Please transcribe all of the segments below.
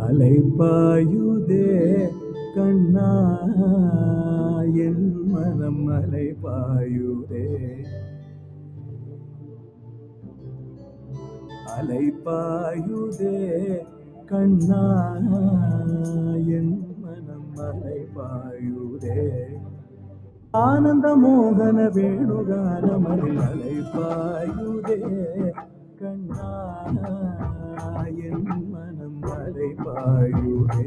அலைபாயுதே கண்ணா என் மனம் அலைபாயுதே, அலைபாயுதே கண்ணா என் மனம் அலைபாயுதே. ஆனந்த மோகன வேணுகானமதில் அலைபாயுதே கண்ணா என் மனம் அலைபாயுதே.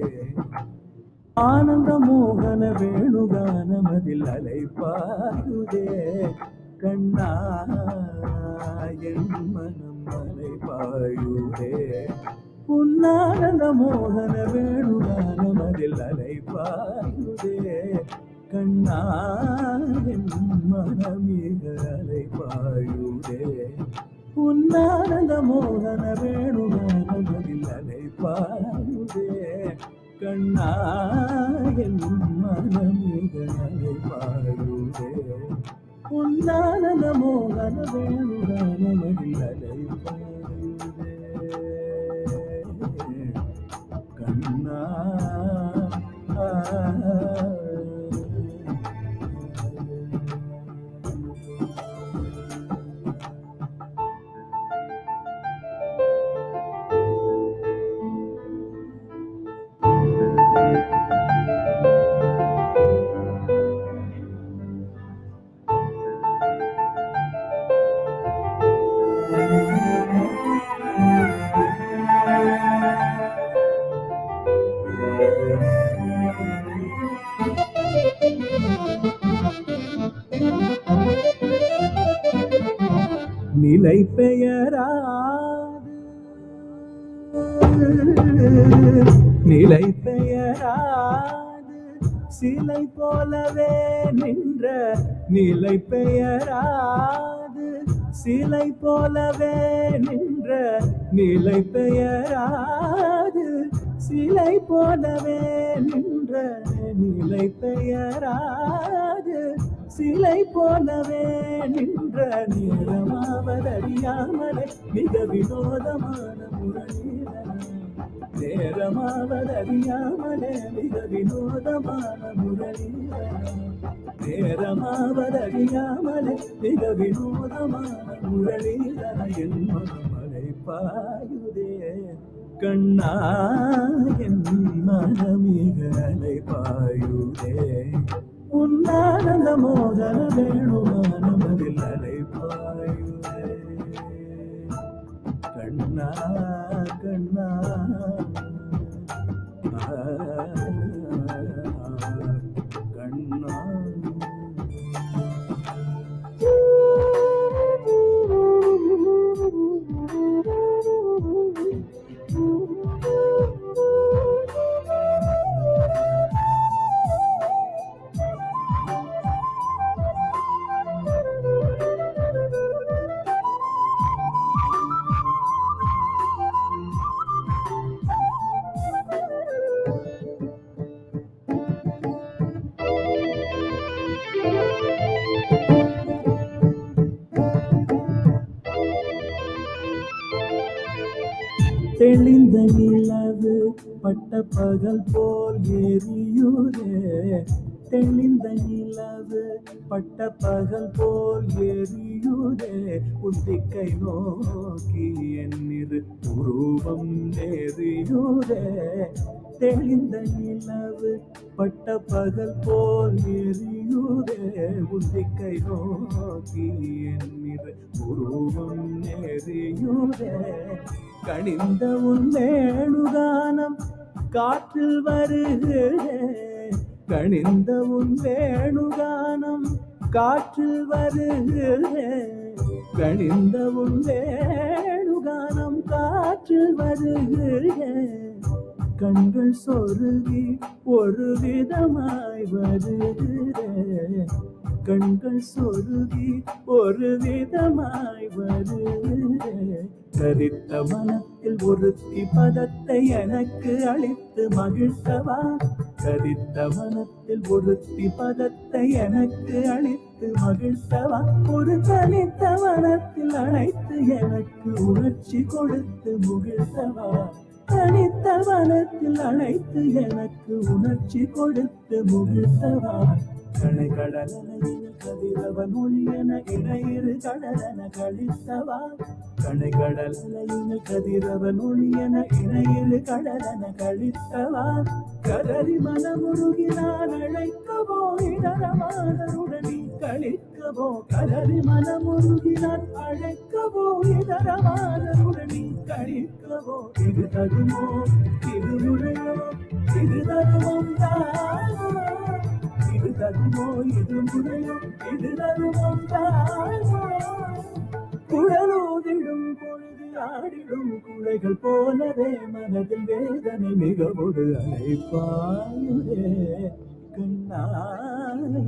ஆனந்த மோகன வேணுகானமதில் அலைபாயுதே கண்ணா என் மனம் அலைபாயுதே. புன்னானந்த மோகன வேணுகானமதில் அலைபாயுதே கண்ணா என் மனமிக அலைபாயுதே. புன்னானந்த மோகன வேணுகானமதில் அலைபாயுதே கண்ணா என் மனமிக அலைபாயுதே. புன்னானந்த மோகன வேணுகானமதில் அலைபாயுதே கண்ணா. நிலை பெயராது, நிலை பெயராது சிலை போலவே நின்ற, நிலை பெயராது சிலை போலவே நின்ற, நிலை பெயராது சிலை போலவே நின்ற, நிலை பெயராது சிலை போலவே நின்ற. நேரமாவதறியாமலே மிக வினோதமான முரளீதரன், நேரமாவதறியாமலே மிக வினோதமான முரளீதரன், நேரமாவதறியாமலே மிக வினோதமான முரளீதரன். என் மனம் அலைபாயுதே கண்ணா என் மனமிக அலைபாயுதே. உன்னானந்த மோகன வேணுகானமதில் அலைபாயுதே கண்ணா கண்ணா. கண்ணா தெளிந்த நிலவு பட்ட பகல் போல் எரியுதே, தெளிந்த நிலவு பட்ட பகல் போல் எரியுதே. உந்திக்கை நோக்கி என்னிரு உருவம் எரியுதே, தெளிந்த நிலவு பட்ட பகல் போல் எரியுதே. உந்திக்கை நோக்கி என்னிரு உருவம் எரியுதே. கனிந்த உன் வேணுகானம் காற்றில் வருகிறே, கனிந்த உன் வேணுகானம் காற்றில் வருகிறே, கனிந்த உன் வேணுகானம் காற்றில் வருகிறே. கண்கள் சொருகி ஒரு விதமாய் வருகிறே, கண்கள் சொருகி ஒரு விதமாய் வருகிறே. கரித்த மனத்தில் ஒருத்தி பதத்தை எனக்கு அளித்து மகிழ்த்தவா. கரித்த மனத்தில் ஒருத்தி பதத்தை எனக்கு அளித்து மகிழ்த்தவா. ஒரு தனித்த மனத்தில் அழைத்து எனக்கு உணர்ச்சி கொடுத்து முகிழ்த்தவா. தனித்த மனத்தில் அழைத்து எனக்கு உணர்ச்சி கொடுத்து முகிழ்த்தவா. கணை கடலில் கதிரவன் ஒளியன இணையிரு கடலென கழித்தவா. கணை கடலில் கதிரவன் ஒளியன இணையிரு கடலென கழித்தவா. கதறி மனமுருகி நான் அழைக்கவோ இதரமானருடன் நீ கழிக்கவோ. கதறி மனமுருகி நான் அழைக்கவோ இதரமானருடன் நீ கழிக்கவோ. இது தருமோ இது முறையோ இது தருமம் தானோ. இது தருமோ இது முறையோ இது தருமம் தானோ. குழலோதிடும் பொழுது ஆடிடும் குழைகள் போலவே மனதில் வேதனை மிகவோடு அலைப்பாயுதே. கண்ணா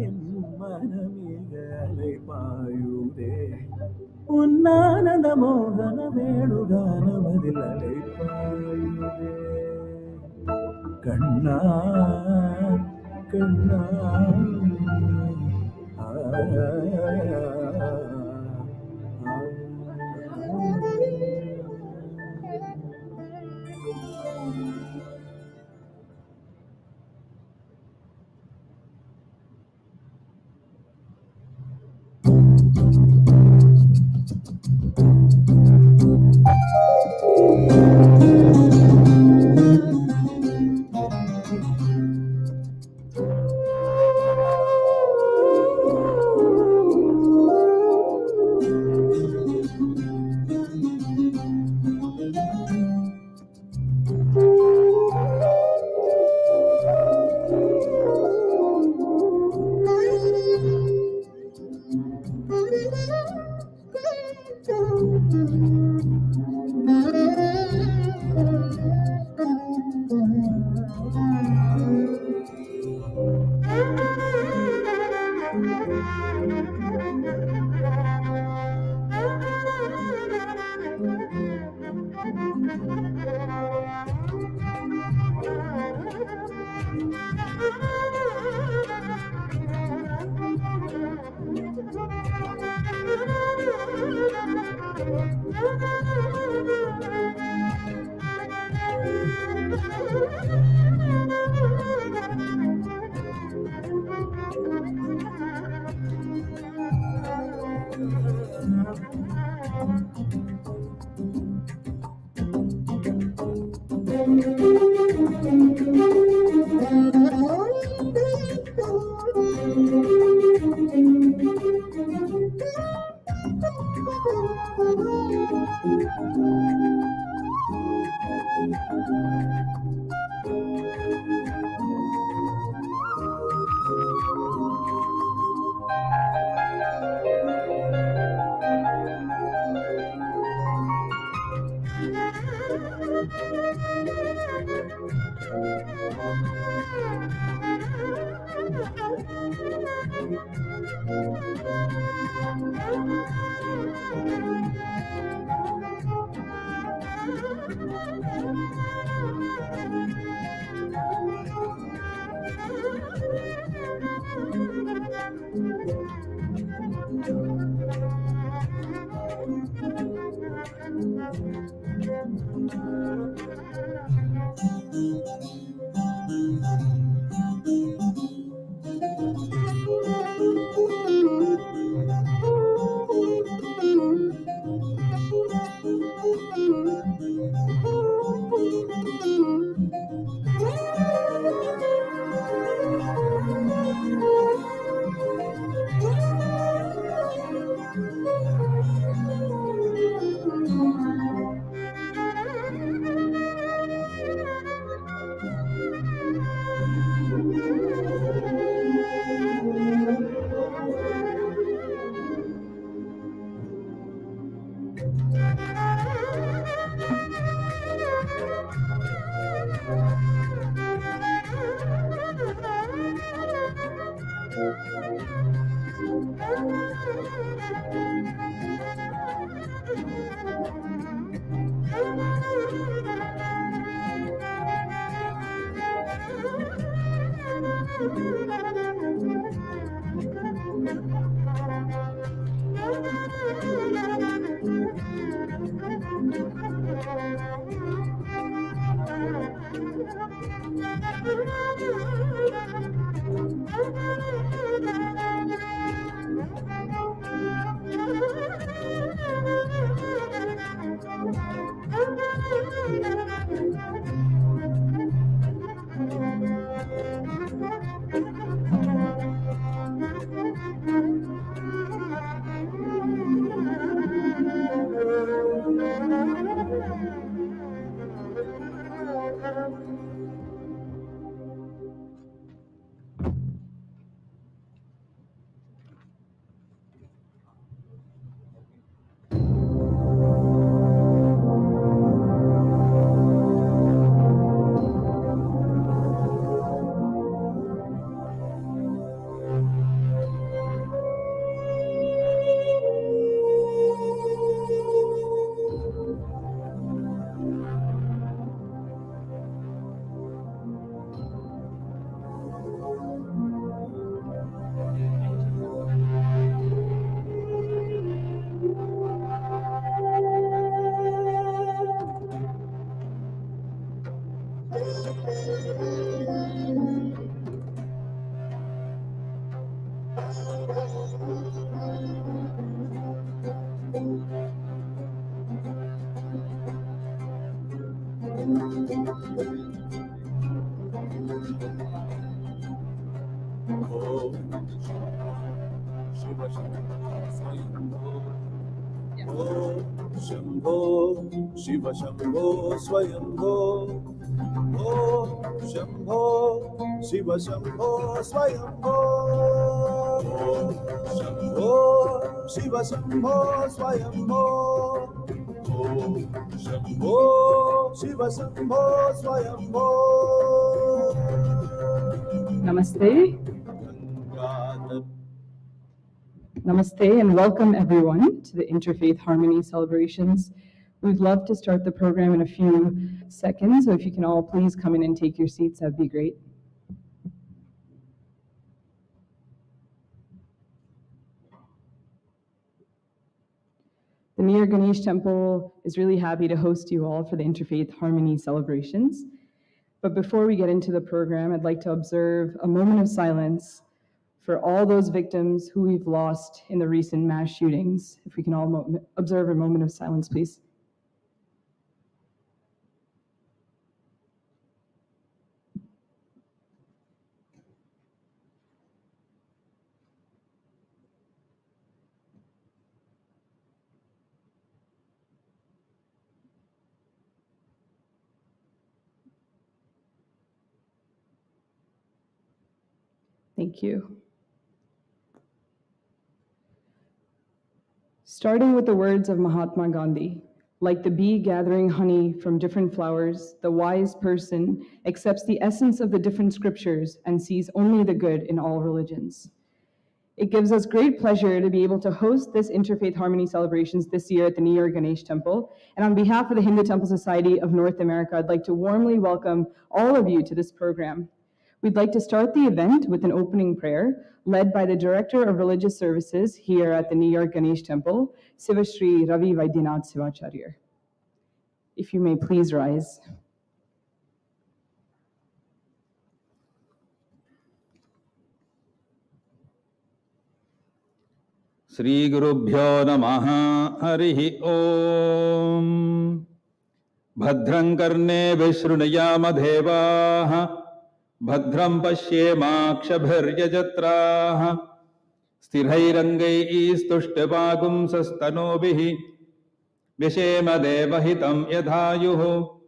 என் மனமிக அலைப்பாயுதே. உன்னானந்த மோகன வேணுகானமதில் அலைப்பாயுதே. கண்ணா கண்ணா Shambho, Shiva Shambho, Swayambho. Om Shambho, Shiva Shambho, Swayambho. Om Shambho, Shiva Shambho, Swayambho. Om Shambho, Shiva Shambho, Swayambho. Namaste. Namaste and welcome everyone to the Interfaith Harmony celebrations. We'd love to start the program in a few seconds, so if you can all please come in and take your seats, that'd be great. The Near Ganesh Temple is really happy to host you all for the Interfaith Harmony celebrations. But before we get into the program, I'd like to observe a moment of silence for all those victims who we've lost in the recent mass shootings. If we can all observe a moment of silence, please. Thank you. Starting with the words of Mahatma Gandhi, like the bee gathering honey from different flowers, the wise person accepts the essence of the different scriptures and sees only the good in all religions. It gives us great pleasure to be able to host this Interfaith Harmony celebrations this year at the Near Ganesh Temple. And on behalf of the Hindu Temple Society of North America, I'd like to warmly welcome all of you to this program. We'd like to start the event with an opening prayer led by the Director of Religious Services here at the New York Ganesh Temple, Sivashri Ravi Vaidyanath Sivacharya. If you may please rise. Sri Gurubhyo Namaha Harihi Om Bhadram Karne Vishrunayama Devaha Bhadram Pashyemakshabhiryajatraha Sthirairangai Istushtabagum Sastanobihi Vishema Devahitam Yadhayuhu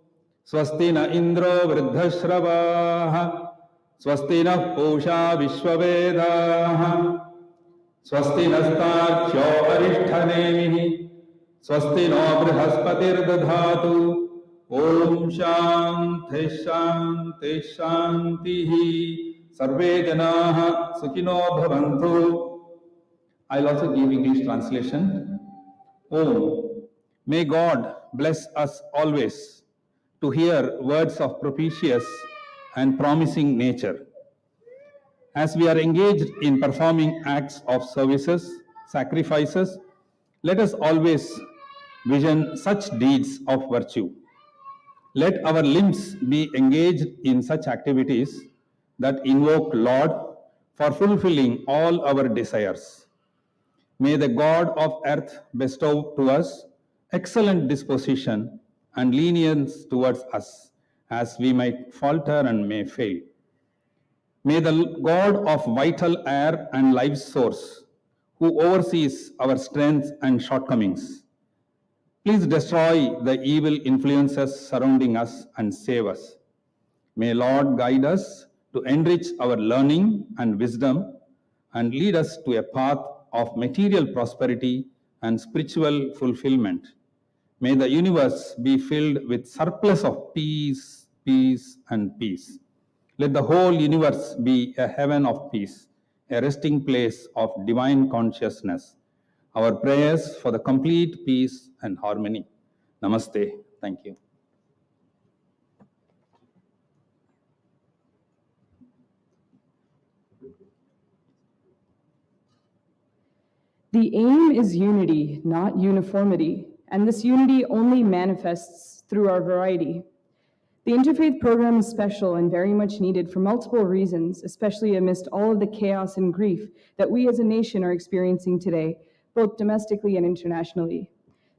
Swastina Indro Vridhashravaha Swastina Pusha Vishwavedaha Swasti nastarkshyo arishthanemihi Swasti no brihaspatirdadhatu Om Shanti Shanti Shantihi Sarve Janaha Sukhino Bhavantu. I'll also give English translation. Om. May God bless us always to hear words of propitious and promising nature. As we are engaged in performing acts of services, sacrifices, let us always vision such deeds of virtue. Let our limbs be engaged in such activities that invoke Lord for fulfilling all our desires. May the God of earth bestow to us excellent disposition and lenience towards us, as we might falter and may fail. May the God of vital air and life source, who oversees our strengths and shortcomings, please destroy the evil influences surrounding us and save us. May Lord guide us to enrich our learning and wisdom and lead us to a path of material prosperity and spiritual fulfillment. May the universe be filled with surplus of peace, peace, and peace. Let the whole universe be a heaven of peace, a resting place of divine consciousness. Our prayers for the complete peace and harmony. Namaste. Thank you. The aim is unity, not uniformity, and this unity only manifests through our variety. The Interfaith program is special and very much needed for multiple reasons, especially amidst all of the chaos and grief that we as a nation are experiencing today, both domestically and internationally.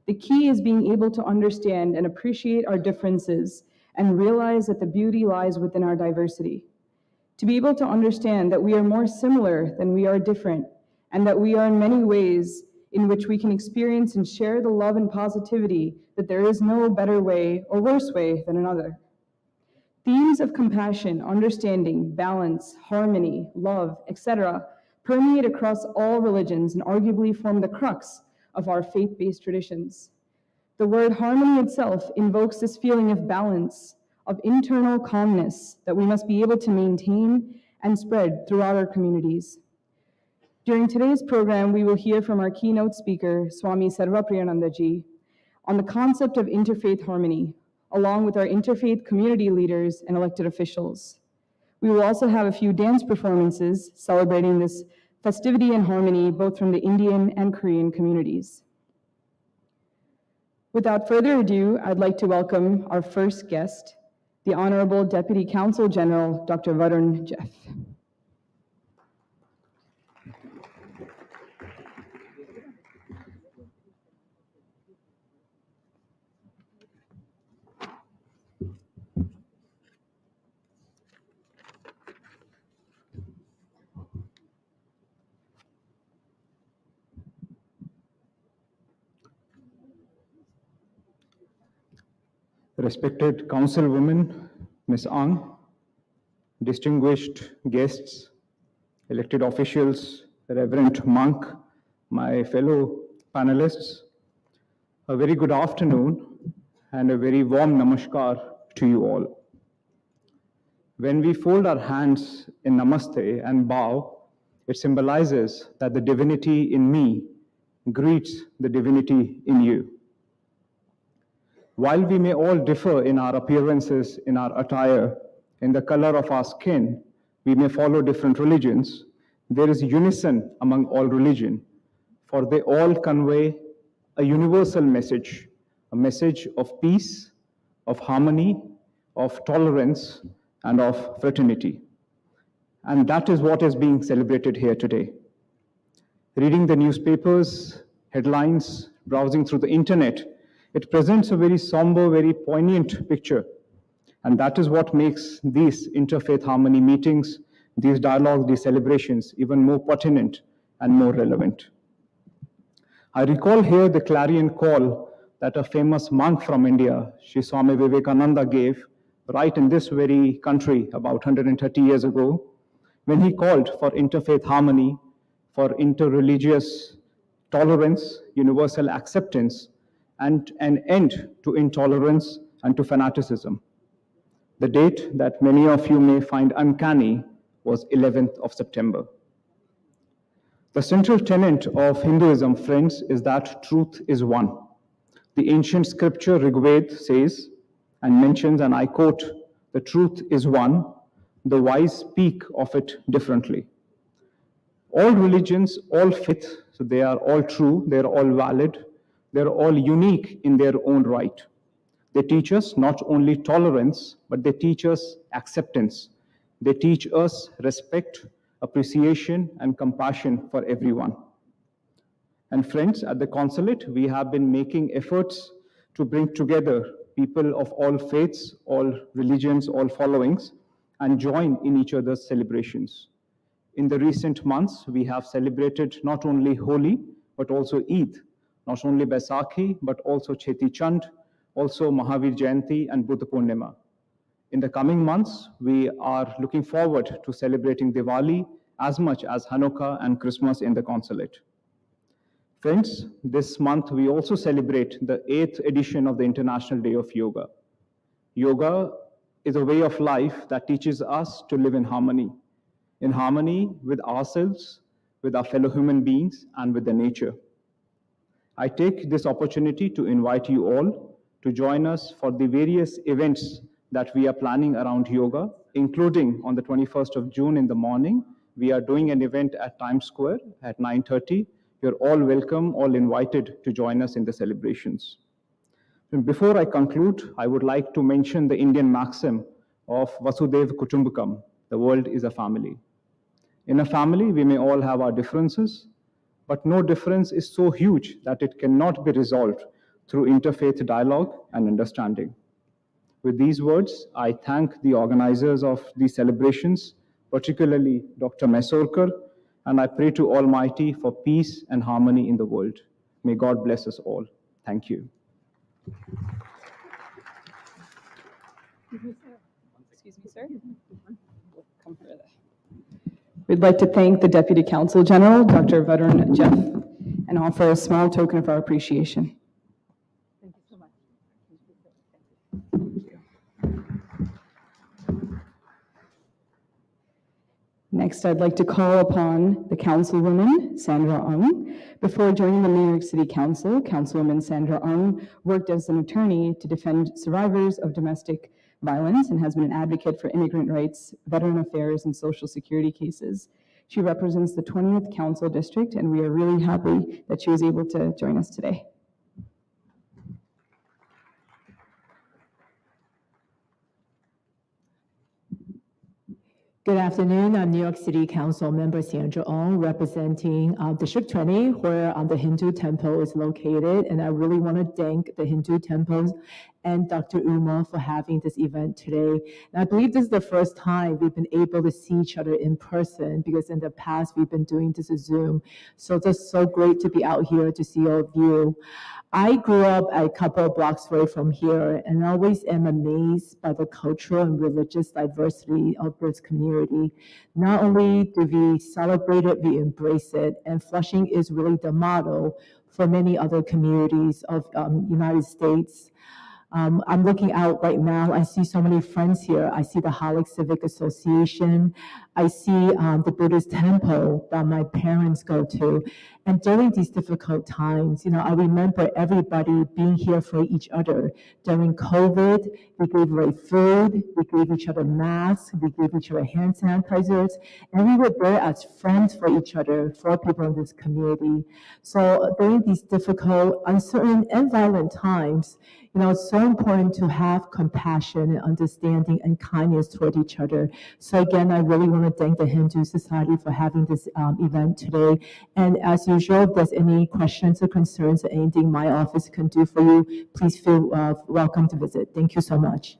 The key is being able to understand and appreciate our differences and realize that the beauty lies within our diversity. To be able to understand that we are more similar than we are different, and that we are in many ways in which we can experience and share the love and positivity that there is no better way or worse way than another. Themes of compassion, understanding, balance, harmony, love, etc., permeate across all religions and arguably form the crux of our faith-based traditions. The word harmony itself invokes this feeling of balance, of internal calmness that we must be able to maintain and spread throughout our communities. During today's program, we will hear from our keynote speaker, Swami Sarvapriyananda ji, on the concept of interfaith harmony, along with our interfaith community leaders and elected officials. We will also have a few dance performances celebrating this festivity and harmony, both from the Indian and Korean communities. Without further ado, I'd like to welcome our first guest, the Honorable Deputy Counsel General, Dr. Varun Jeff. Respected Councilwoman, Ms. Ang, distinguished guests, elected officials, Reverend Monk, my fellow panelists, a very good afternoon and a very warm namaskar to you all. When we fold our hands in namaste and bow, it symbolizes that the divinity in me greets the divinity in you. While we may all differ in our appearances, in our attire, in the color of our skin, we may follow different religions, there is unison among all religion, for they all convey a universal message, a message of peace, of harmony, of tolerance, and of fraternity. And that is what is being celebrated here today. Reading the newspapers, headlines, browsing through the internet, it presents a very somber, very poignant picture. And that is what makes these interfaith harmony meetings, these dialogues, these celebrations even more pertinent and more relevant. I recall here the clarion call that a famous monk from India, Sri Swami Vivekananda, gave right in this very country about 130 years ago, when he called for interfaith harmony, for interreligious tolerance, universal acceptance, and an end to intolerance and to fanaticism. The date that many of you may find uncanny was 11th of September. The central tenet of Hinduism, friends, is that truth is one. The ancient scripture Rig Veda says and mentions, and I quote, "The truth is one, the wise speak of it differently." All religions, all faiths, so they are all true, they are all valid, they're all unique in their own right. They teach us not only tolerance, but they teach us acceptance. They teach us respect, appreciation, and compassion for everyone. And friends, at the consulate, we have been making efforts to bring together people of all faiths, all religions, all followings, and join in each other's celebrations. In the recent months, we have celebrated not only Holi, but also Eid, not only Baisakhi, but also Cheti Chand, also Mahavir Jayanti and Buddha Purnima. In the coming months, we are looking forward to celebrating Diwali as much as Hanukkah and Christmas in the consulate. Friends, this month we also celebrate the 8th edition of the International Day of Yoga. Yoga is a way of life that teaches us to live in harmony with ourselves, with our fellow human beings, and with the nature. I take this opportunity to invite you all to join us for the various events that we are planning around yoga, including on the 21st of June in the morning. We are doing an event at Times Square at 9:30. You're all welcome, all invited to join us in the celebrations. And before I conclude, I would like to mention the Indian maxim of Vasudhaiva Kutumbakam, the world is a family. In a family, we may all have our differences, but no difference is so huge that it cannot be resolved through interfaith dialogue and understanding. With these words, I thank the organizers of these celebrations, particularly Dr. Mesorkar and I pray to Almighty for peace and harmony in the world. May God bless us all. Thank you. Excuse me, sir. Come further. We'd like to thank the Deputy Counsel General, Dr. Veteran Jeff, and offer a small token of our appreciation. Thank you so much. Next, I'd like to call upon the Councilwoman, Sandra Ung. Before joining the New York City Council, Councilwoman Sandra Ung worked as an attorney to defend survivors of domestic violence and has been an advocate for immigrant rights, veteran affairs, and social security cases. She represents the 20th Council District, and we are really happy that she was able to join us today. Good afternoon. I'm New York City Council member Sandra Ong, representing District 20, where the Hindu temple is located. And I really want to thank the Hindu temples and Dr. Uma for having this event today. And I believe this is the first time we've been able to see each other in person, because in the past we've been doing this as Zoom. So just so great to be out here to see all of you. I grew up a couple of blocks away from here, and I always am amazed by the cultural and religious diversity of this community. Not only do we celebrate it, we embrace it, and Flushing is really the model for many other communities of United States. I'm looking out right now. I see so many friends here. I see the Holic Civic Association. I see the Buddhist temple that my parents go to. And during these difficult times, I remember everybody being here for each other. During COVID, we gave away food, we gave each other masks, we gave each other hand sanitizers, and we were there as friends for each other, for people in this community. So during these difficult, uncertain, and violent times, it's so important to have compassion and understanding and kindness toward each other. So again, I really want to thank the Hindu Society for having this event today. And as usual, if there's any questions or concerns or anything my office can do for you, please feel welcome to visit. Thank you so much.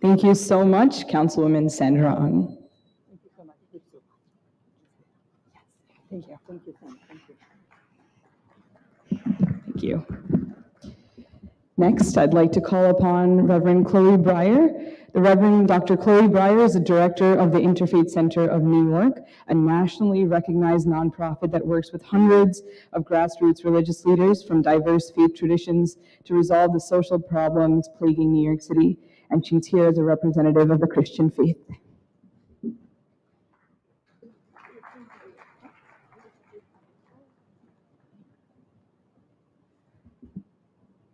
Thank you so much, Councilwoman Sandra Ung. Thank you so much. Thank you. Thank you so much. Thank you. Next, I'd like to call upon Reverend Chloe Breyer. The Reverend Dr. Chloe Breyer is the director of the Interfaith Center of New York, a nationally recognized nonprofit that works with hundreds of grassroots religious leaders from diverse faith traditions to resolve the social problems plaguing New York City. And she's here as a representative of the Christian faith.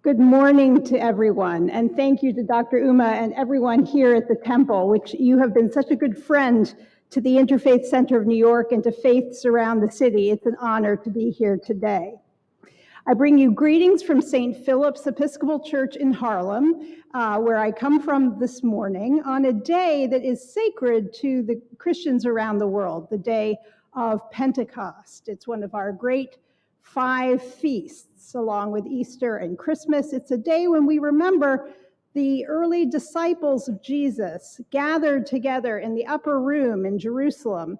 Good morning to everyone, and thank you to Dr. Uma and everyone here at the temple, which you have been such a good friend to the Interfaith Center of New York and to faiths around the city. It's an honor to be here today. I bring you greetings from St. Philip's Episcopal Church in Harlem, where I come from this morning, on a day that is sacred to the Christians around the world, the day of Pentecost. It's one of our great 5 feasts, along with Easter and Christmas. It's a day when we remember the early disciples of Jesus gathered together in the upper room in Jerusalem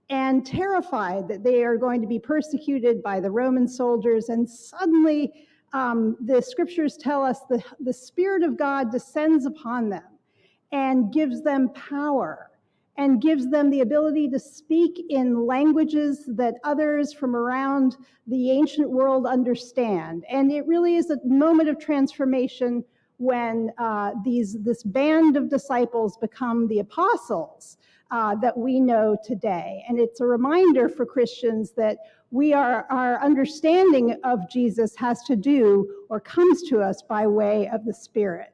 and terrified that they are going to be persecuted by the Roman soldiers. And suddenly, the scriptures tell us the Spirit of God descends upon them and gives them power and gives them the ability to speak in languages that others from around the ancient world understand. And it really is a moment of transformation when this band of disciples become the apostles that we know today. And it's a reminder for Christians that our understanding of Jesus has to do or comes to us by way of the Spirit.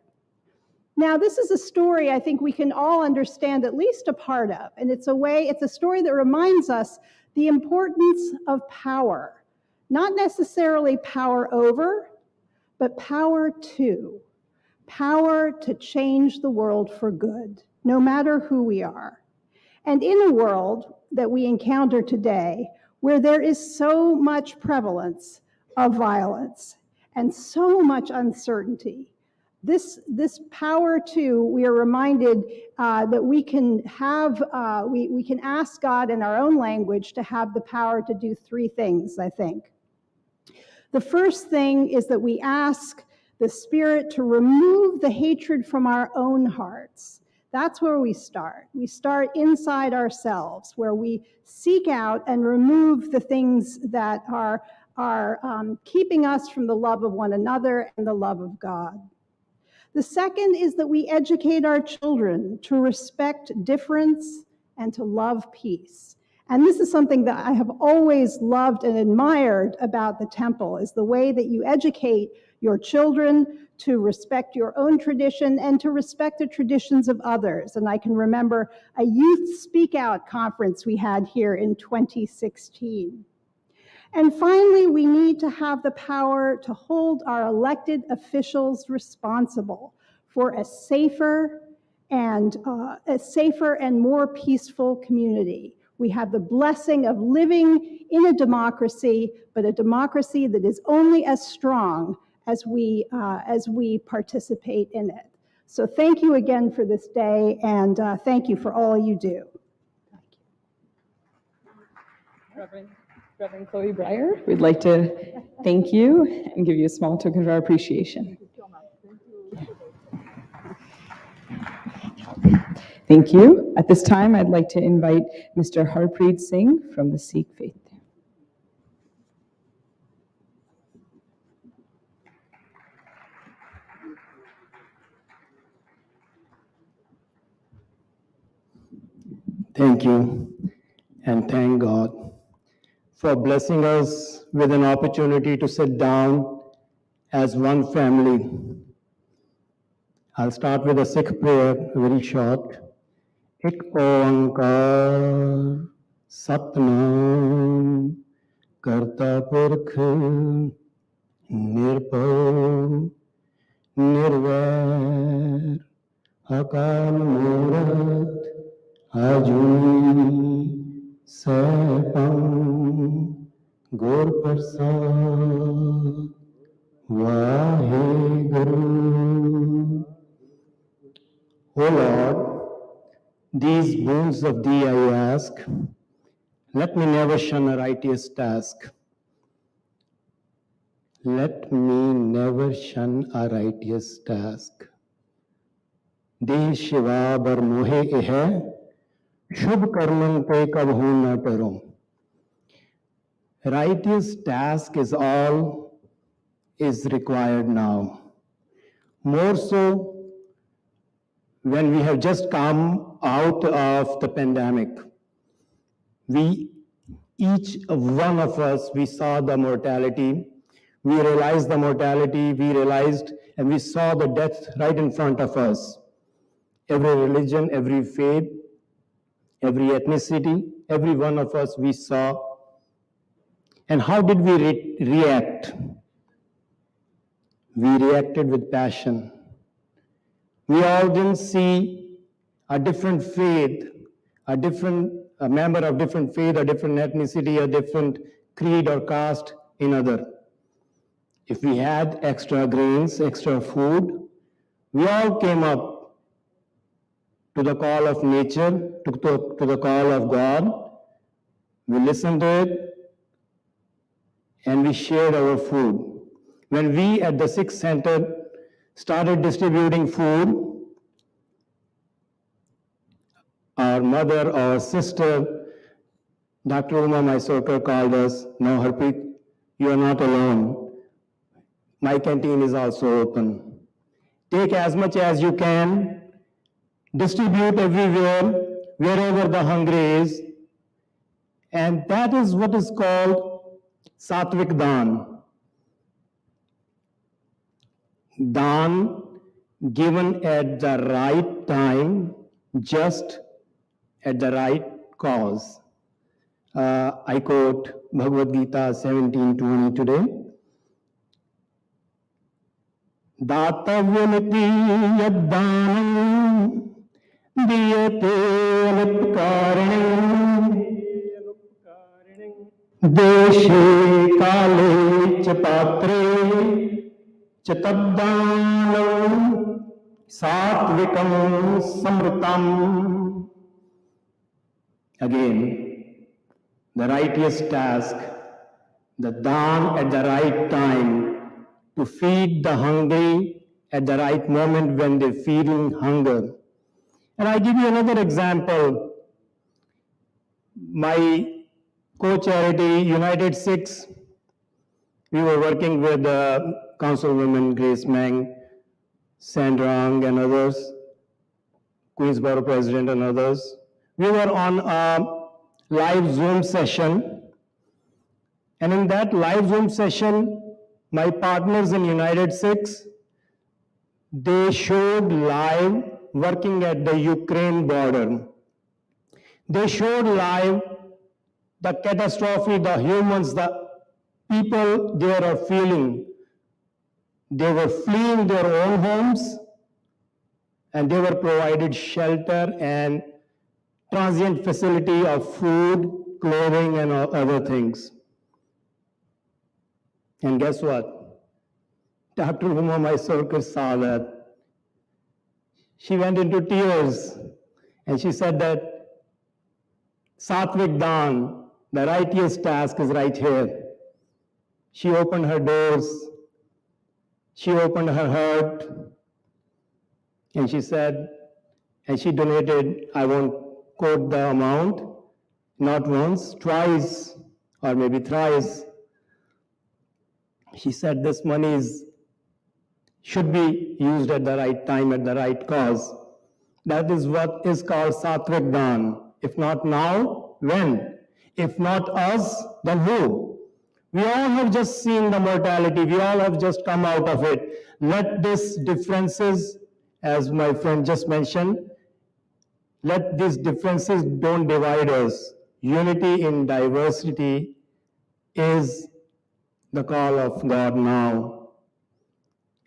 Now, this is a story I think we can all understand at least a part of, and it's a story that reminds us the importance of power, not necessarily power over, but power to change the world for good, no matter who we are. And in a world that we encounter today, where there is so much prevalence of violence and so much uncertainty, This power too, we are reminded that we can have, we can ask God in our own language to have the power to do three things, I think. The first thing is that we ask the Spirit to remove the hatred from our own hearts. That's where we start. We start inside ourselves, where we seek out and remove the things that are keeping us from the love of one another and the love of God. The second is that we educate our children to respect difference and to love peace. And this is something that I have always loved and admired about the temple, is the way that you educate your children to respect your own tradition and to respect the traditions of others. And I can remember a youth speak out conference we had here in 2016. And finally, we need to have the power to hold our elected officials responsible for a safer and more peaceful community. We have the blessing of living in a democracy, but a democracy that is only as strong as we participate in it. So thank you again for this day, and thank you for all you do. Reverend Chloe Breyer, we'd like to thank you and give you a small token of our appreciation. Thank you. At this time, I'd like to invite Mr. Harpreet Singh from the Sikh Faith. Thank you, and thank God for blessing us with an opportunity to sit down as one family. I'll start with a Sikh prayer, very short. Ik oankar satnam karta purkh nirpau nirvair akal murad ajuni sapam gur prasad vaheguru. O Lord, these boons of thee I ask, let me never shun a righteous task. Let me never shun a righteous task. Deh Shiva bar mohe eh, shubh karman pe kabhu na taro. Righteous task is all is required now. More so when we have just come out of the pandemic. Each one of us, we saw the mortality. We realized the mortality, we realized and we saw the death right in front of us. Every religion, every faith, every ethnicity, every one of us we saw. And how did we react? We reacted with passion. We all didn't see a different faith, a member of different faith, a different ethnicity, a different creed or caste in other. If we had extra grains, extra food, we all came up to the call of nature, to the call of God. We listened to it and we shared our food. When we at the Sikh Center started distributing food, our mother, our sister, Dr. Uma, my sorter, called us, "No, Harpreet, you are not alone. My canteen is also open. Take as much as you can, distribute everywhere, wherever the hunger is." And that is what is called Satvik Dan. Dan given at the right time, just at the right cause. I quote Bhagavad Gita 17:20 today. Datavyamiti yaddanam diyate anupkarinam deshe kale cha patre च Chitabdanam Satvikam Samritam. Again, the righteous task, the dhan at the right time, to feed the hungry at the right moment when they're feeling hunger. And I give you another example. My co-charity, United Sikhs, we were working with Councilwoman Grace Meng, Sandrang and others, Queensborough President and others. We were on a live Zoom session, and in that live Zoom session, my partners in United Sikhs, they showed live working at the Ukraine border. They showed live the catastrophe, the humans, the people there are feeling. They were fleeing their own homes, and they were provided shelter and transient facility of food, clothing, and other things. And guess what? Dr. Uma, my circus, saw that. She went into tears, and she said that Satvik Dhan, the righteous task, is right here. She opened her doors, she opened her heart, and she said, and she donated, I won't quote the amount, not once, twice, or maybe thrice. She said this money should be used at the right time, at the right cause. That is what is called Satvik Dhan. If not now, when? If not us, then who? We all have just seen the mortality. We all have just come out of it. Let these differences, as my friend just mentioned, let these differences don't divide us. Unity in diversity is the call of God now.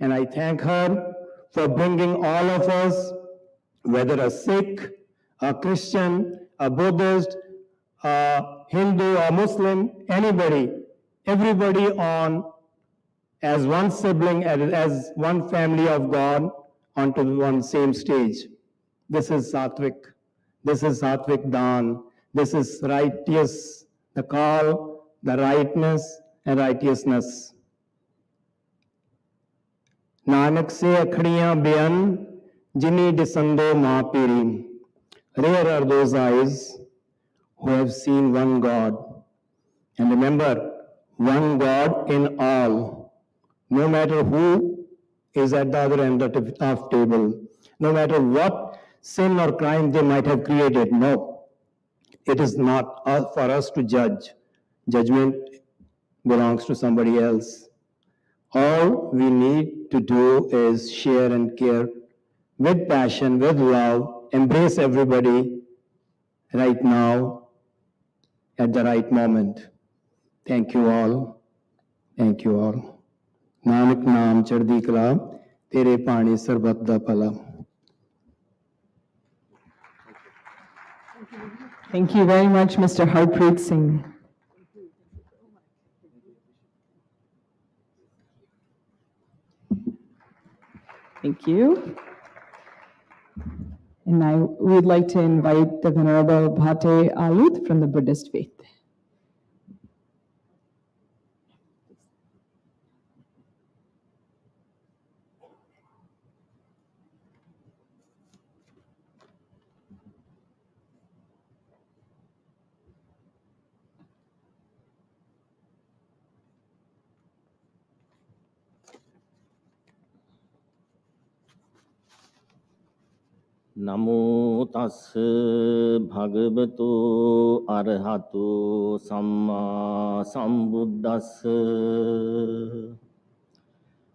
And I thank her for bringing all of us, whether a Sikh, a Christian, a Buddhist, a Hindu, a Muslim, anybody, everybody on as one sibling, as one family of God onto one same stage. This is Satvik. This is Satvik Dhan. This is righteous, the call, the rightness and righteousness. Nanak se akhdiyan beyan, jini disando mahapiri. Rare are those eyes who have seen one God. And remember, one God in all. No matter who is at the other end of the table, no matter what sin or crime they might have created, no. It is not for us to judge. Judgment belongs to somebody else. All we need to do is share and care with passion, with love, embrace everybody right now at the right moment. Thank you all. Thank you all. Nanak naam chaddi kala, tere paani sarbat da pala. Thank you very much, Mr. Harpreet Singh. Thank you. And now we would like to invite the Venerable Bhate Alut from the Buddhist faith. Namo tassa bhagavato arahato samma sambuddhassa.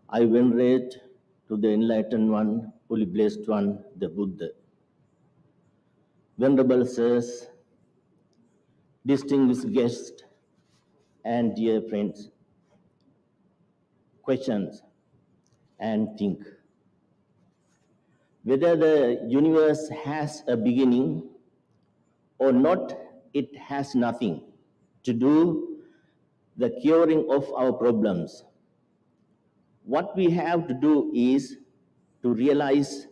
I venerate to the enlightened one, fully blessed one, the Buddha. Venerable sirs, distinguished guests, and dear friends, questions and think. Whether the universe has a beginning or not, it has nothing to do the curing of our problems. what we have to do is to realize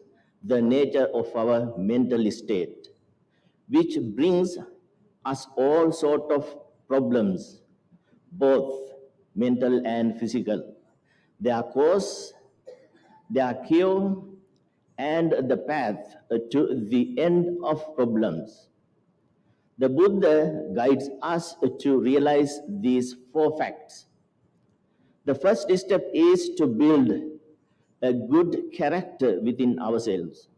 the nature of our mental state, which brings us all sort of problems, both mental and physical. Their cause, their cure, and the path to the end of problems. The Buddha guides us to realize these four facts. The first step is to build a good character within ourselves.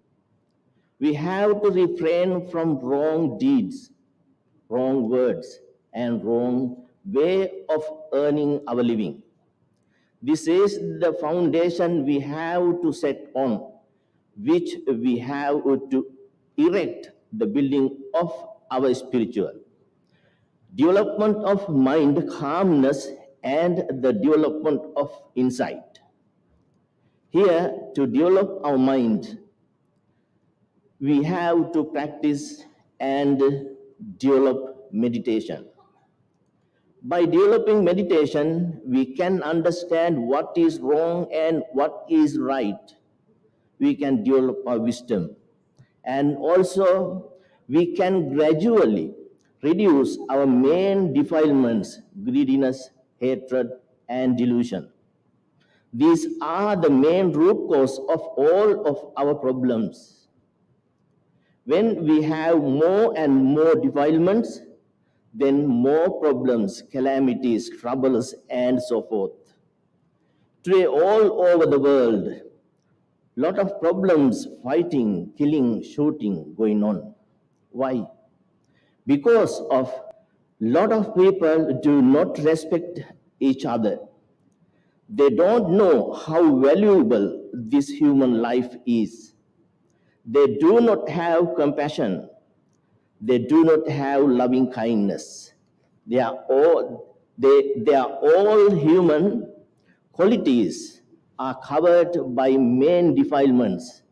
We have to refrain from wrong deeds, wrong words, and wrong way of earning our living. This is the foundation we have to set on, which we have to erect the building of our spiritual. Development of mind calmness and the development of insight. Here, to develop our mind, we have to practice and develop meditation. By developing meditation, we can understand what is wrong and what is right. We can develop our wisdom. And also, we can gradually reduce our main defilements, greediness, hatred, and delusion. These are the main root cause of all of our problems. When we have more and more defilements, then more problems, calamities, troubles, and so forth. Today, all over the world, lot of problems, fighting, killing, shooting going on. Why? Because of lot of people do not respect each other. They don't know how valuable this human life is. They do not have compassion. They do not have loving kindness. They are all human qualities are covered by main defilements,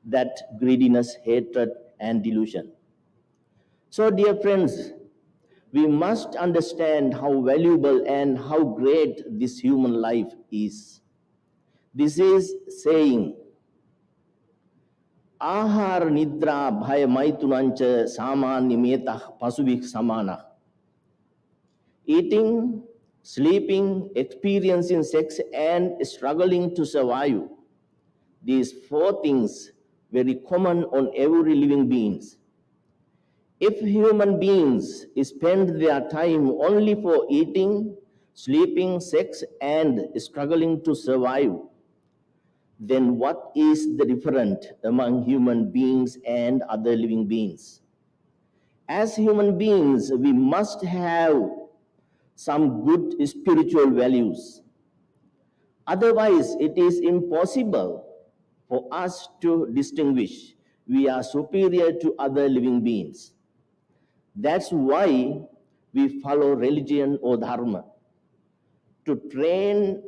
that greediness, hatred, and delusion. So, dear friends, we must understand how valuable and how great this human life is. This is saying, Ahar nidra bhaya maitunancha samanya metah pasuvik samana. Eating, sleeping, experiencing sex, and struggling to survive. These four things very common on every living beings. If human beings spend their time only for eating, sleeping, sex, and struggling to survive, then what is the difference among human beings and other living beings? As human beings, we must have some good spiritual values. Otherwise, it is impossible for us to distinguish we are superior to other living beings. That's why we follow religion or dharma, to train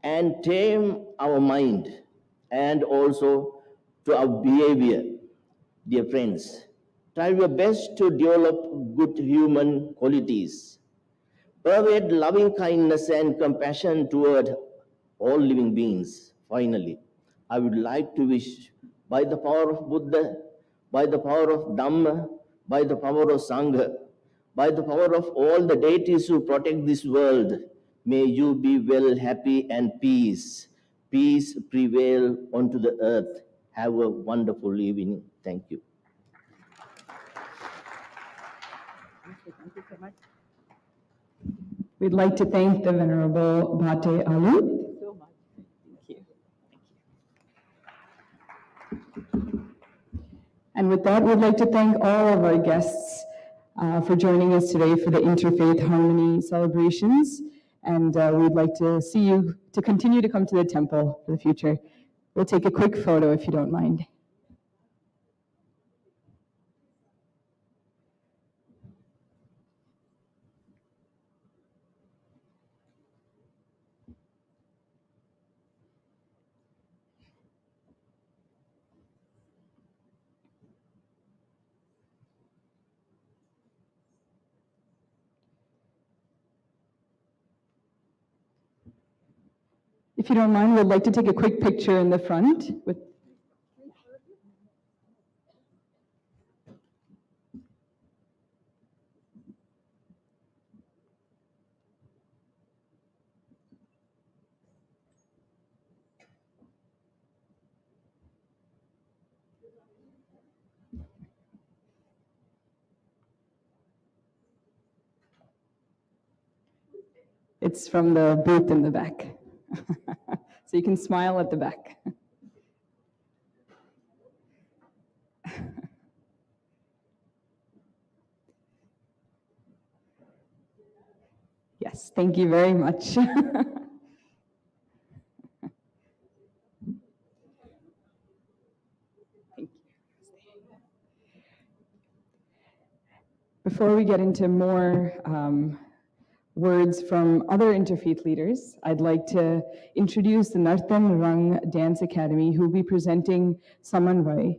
and tame our mind and also to our behavior. Dear friends, try your best to develop good human qualities. Pervade loving kindness and compassion toward all living beings. Finally, I would like to wish, by the power of Buddha, by the power of Dhamma, by the power of Sangha, by the power of all the deities who protect this world, may you be well, happy, and peace. Peace prevail onto the earth. Have a wonderful evening. Thank you. We'd like to thank the Venerable Bhate Alu. And with that, we'd like to thank all of our guests for joining us today for the Interfaith Harmony celebrations. And we'd like to see you to continue to come to the temple for the future. We'll take a quick photo if you don't mind. If you don't mind, we'd like to take a quick picture in the front with. It's from the booth in the back. So you can smile at the back. Yes, thank you very much. Before we get into more words from other Interfaith leaders, I'd like to introduce the Nartan Rang Dance Academy, who will be presenting Samanvai,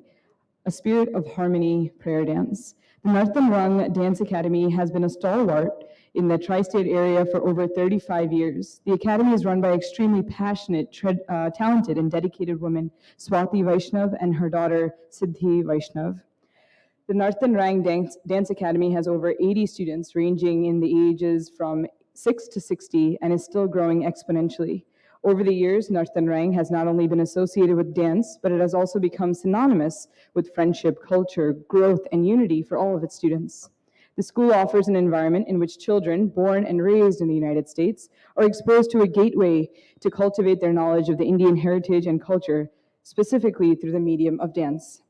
a spirit of harmony prayer dance. The Nartan Rang Dance Academy has been a stalwart in the tri-state area for over 35 years. The academy is run by extremely passionate, talented, and dedicated women, Swati Vaishnav and her daughter, Siddhi Vaishnav. The Nartan Rang Dance Academy has over 80 students ranging in the ages from 6 to 60 and is still growing exponentially. Over the years, Nartan Rang has not only been associated with dance, but it has also become synonymous with friendship, culture, growth, and unity for all of its students. The school offers an environment in which children born and raised in the United States are exposed to a gateway to cultivate their knowledge of the Indian heritage and culture, specifically through the medium of dance.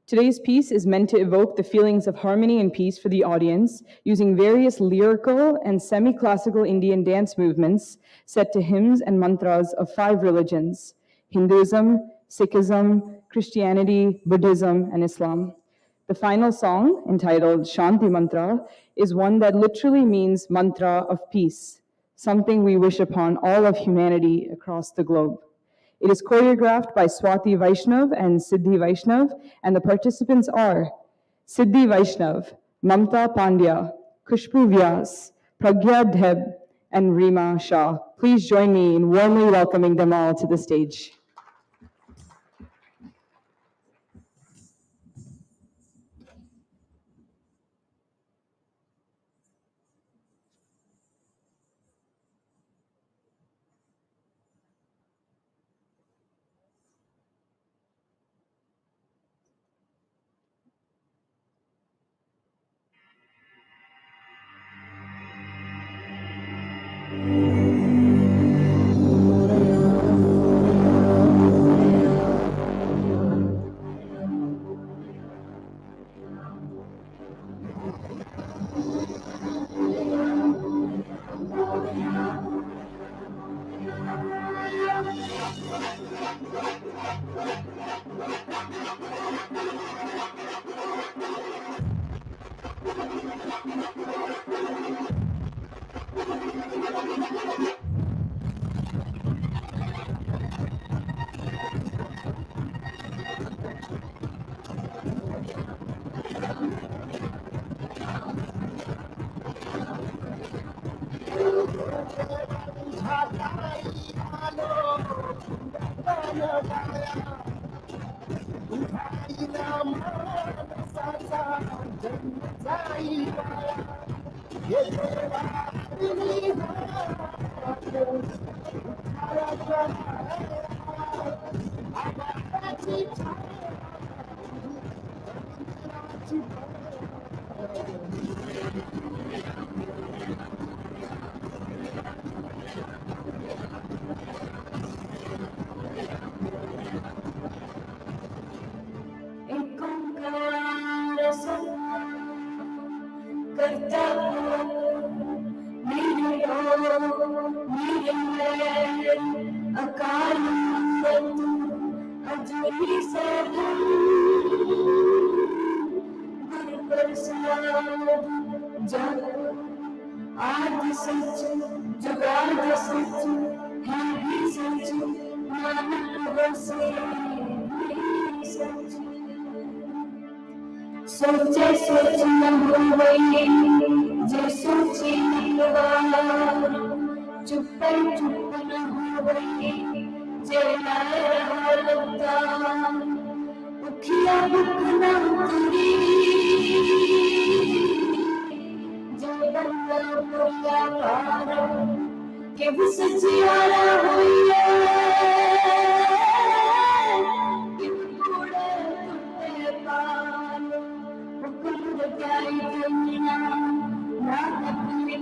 Today's piece is meant to evoke the feelings of harmony and peace for the audience using various lyrical and semi-classical Indian dance movements set to hymns and mantras of 5 religions: Hinduism, Sikhism, Christianity, Buddhism, and Islam. The final song, entitled Shanti Mantra, is one that literally means mantra of peace, something we wish upon all of humanity across the globe. It is choreographed by Swati Vaishnav and Siddhi Vaishnav, and the participants are Siddhi Vaishnav, Mamta Pandya, Kushbu Vyas, Pragya Dheb, and Rima Shah. Please join me in warmly welcoming them all to the stage. सोचे सोच न होवई जे सोचे निकवा चुप चुप न होई जे लगता उखिया बुक न उतरी जे बंदा पुरिया पार के भी सचियारा हुई कि कूड़े टूटे पाल हुक्म जाई दुनिया ना अपने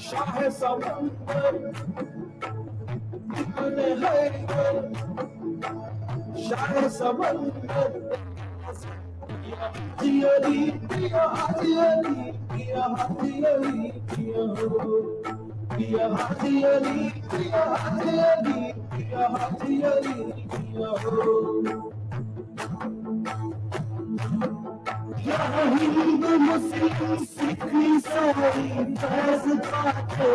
शाह समंदर इतने हैदर शाह समंदर जियरी पिया जियरी पिया जियरी पिया हो पिया जियरी पिया जियरी पिया जियरी पिया हो हिंदू मुस्लिम सिख ईसाई फैज पाते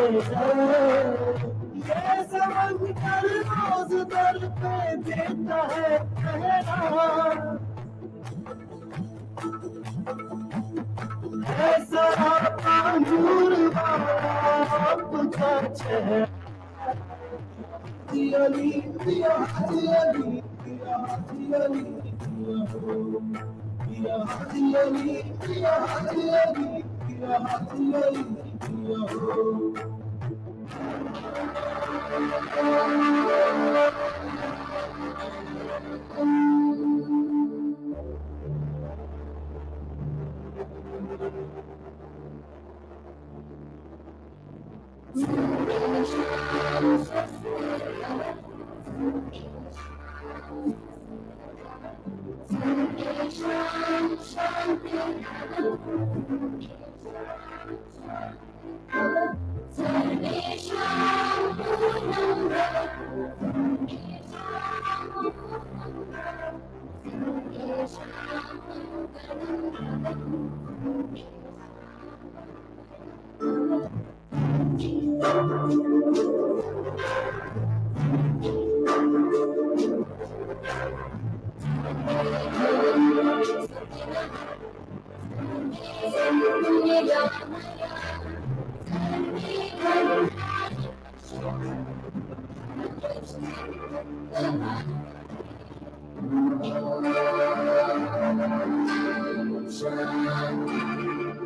ये समंदर रोज दर पे देता है पहरा ऐसा नूर आपका चेहरा जियरी पिया जियरी पिया जियरी पिया हो पिया जियरी पिया जियरी पिया जियरी पिया हो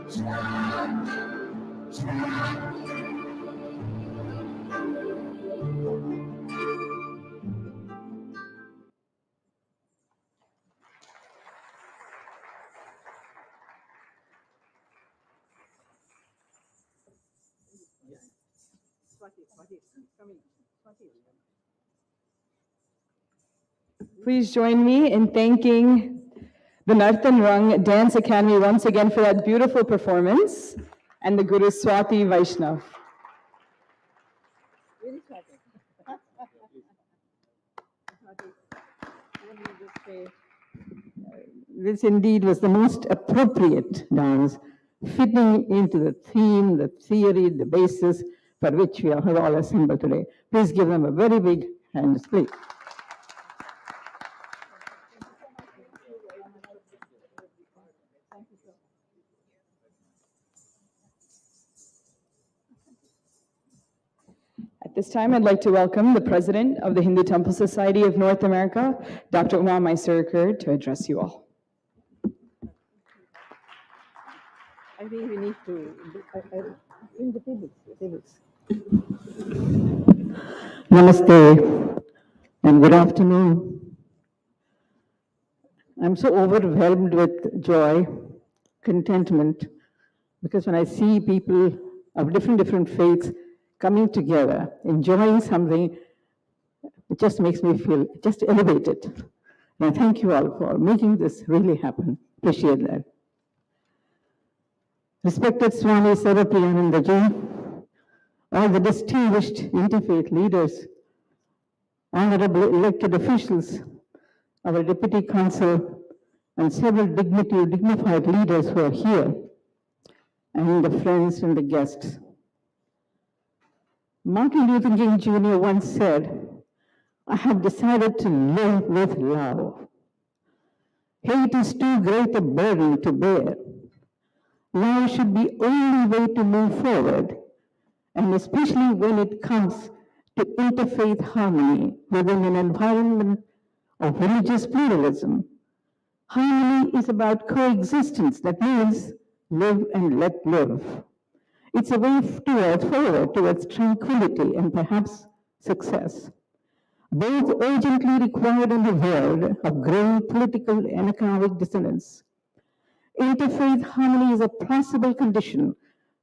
Shanti, Shanti. Please join me in thanking the Nartan Rang Dance Academy once again for that beautiful performance, and the Guru Swati Vaishnav. This indeed was the most appropriate dance, fitting into the theme, the theory, the basis for which we are all assembled today. Please give them a very big hand, please. At this time, I'd like to welcome the President of the Hindu Temple Society of North America, Dr. Uma Mysarkar, to address you all. I think we need to bring the tables. Namaste and good afternoon. I'm so overwhelmed with joy, contentment, because when I see people of different faiths coming together, enjoying something, it just makes me feel just elevated. And thank you all for making this really happen. Appreciate that. Respected Swami Sarvapriyananda ji, all the distinguished interfaith leaders, honorable elected officials, our deputy council, and several dignified leaders who are here, and the friends and the guests. Martin Luther King Jr. once said, "I have decided to live with love. Hate is too great a burden to bear. Love should be only way to move forward, and especially when it comes to interfaith harmony within an environment of religious pluralism. Harmony is about coexistence, that means live and let live. It's a way forward towards tranquility and perhaps success, both urgently required in a world of growing political and economic dissonance. Interfaith harmony is a possible condition,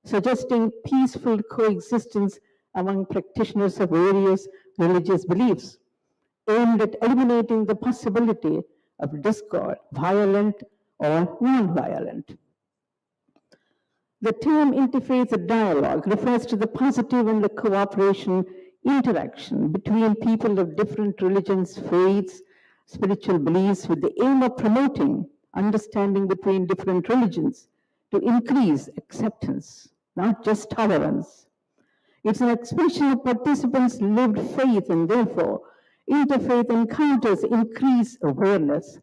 suggesting peaceful coexistence among practitioners of various religious beliefs, aimed at eliminating the possibility of discord, violent or non-violent. The term interfaith dialogue refers to the positive and the cooperation interaction between people of different religions, faiths, spiritual beliefs, with the aim of promoting understanding between different religions to increase acceptance, not just tolerance. It's an expression of participants' lived faith, and therefore interfaith encounters increase awareness.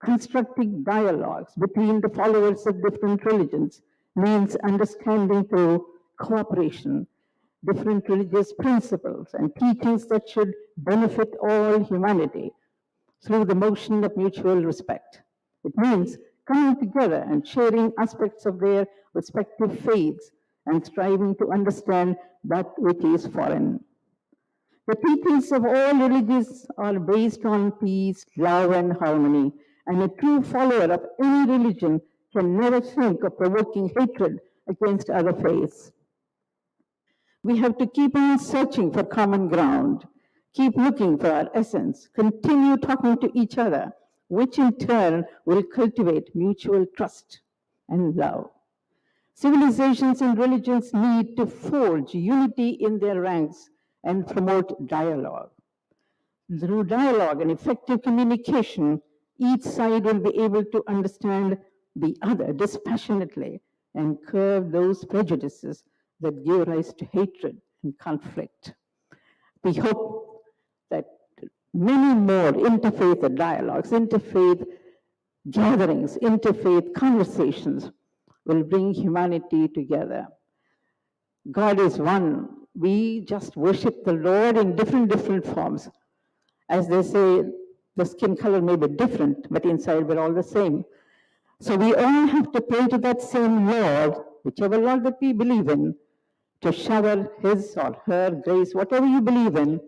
Constructive dialogues between the followers of different religions means understanding through cooperation, different religious principles and teachings that should benefit all humanity through the motion of mutual respect. It means coming together and sharing aspects of their respective faiths and striving to understand that which is foreign. The teachings of all religions are based on peace, love, and harmony, and a true follower of any religion can never think of provoking hatred against other faiths. We have to keep on searching for common ground, keep looking for our essence, continue talking to each other, which in turn will cultivate mutual trust and love. Civilizations and religions need to forge unity in their ranks and promote dialogue. Through dialogue and effective communication, each side will be able to understand the other dispassionately and curb those prejudices that give rise to hatred and conflict. We hope that many more interfaith dialogues, interfaith gatherings, interfaith conversations will bring humanity together. God is one. We just worship the Lord in different forms. As they say, the skin color may be different, but inside we're all the same. So we all have to pray to that same Lord, whichever Lord that we believe in, to shower his or her grace, whatever you believe in,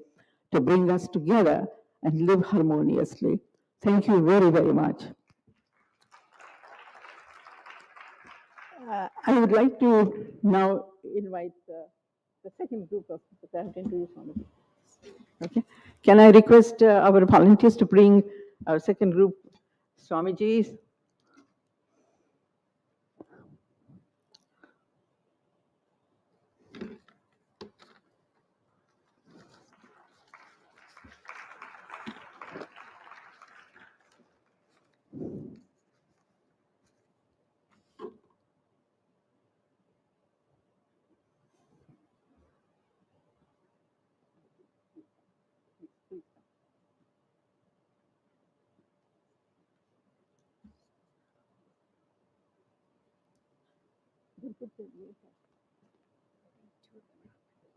to bring us together and live harmoniously. Thank you very, very much. I would like to now invite the second group of people that have introduced one of you. Okay. Can I request our volunteers to bring our second group, Swamiji?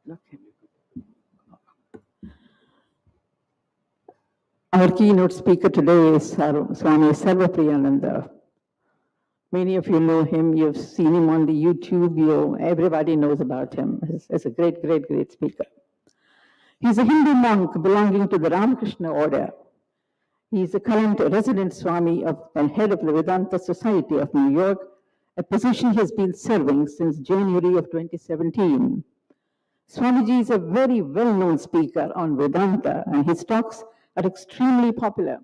Okay. Our keynote speaker today is Swami Sarvapriyananda. Many of you know him. You've seen him on the YouTube. Everybody knows about him. He's a great, great, great speaker. He's a Hindu monk belonging to the Ramakrishna order. He's a current resident Swami and head of the Vedanta Society of New York, a position he has been serving since January of 2017. Swamiji is a very well-known speaker on Vedanta, and his talks are extremely popular.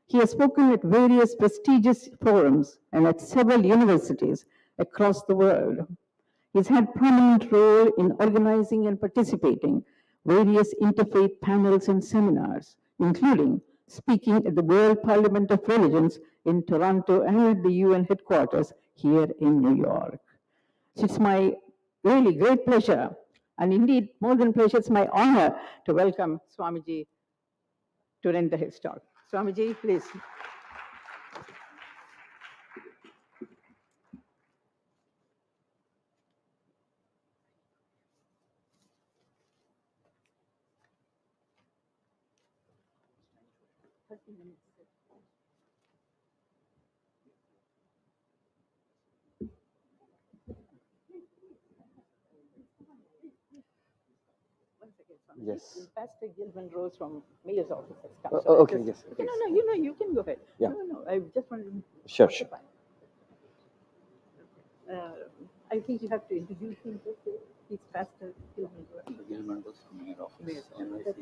He has spoken at various prestigious forums and at several universities across the world. He's had prominent role in organizing and participating various interfaith panels and seminars, including speaking at the World Parliament of Religions in Toronto and at the UN headquarters here in New York. So it's my really great pleasure, and indeed more than pleasure, it's my honor to welcome Swamiji to render his talk. Swamiji, please. Yes. Pastor Gilman Rose from Mayor's office has come. Oh, So okay, yes. Okay. No, you can go ahead. Yeah. No, I just wanted to. Sure. I think you have to introduce him. He's Pastor Gilman Rose. Gilman Rose from Mayor's office. That's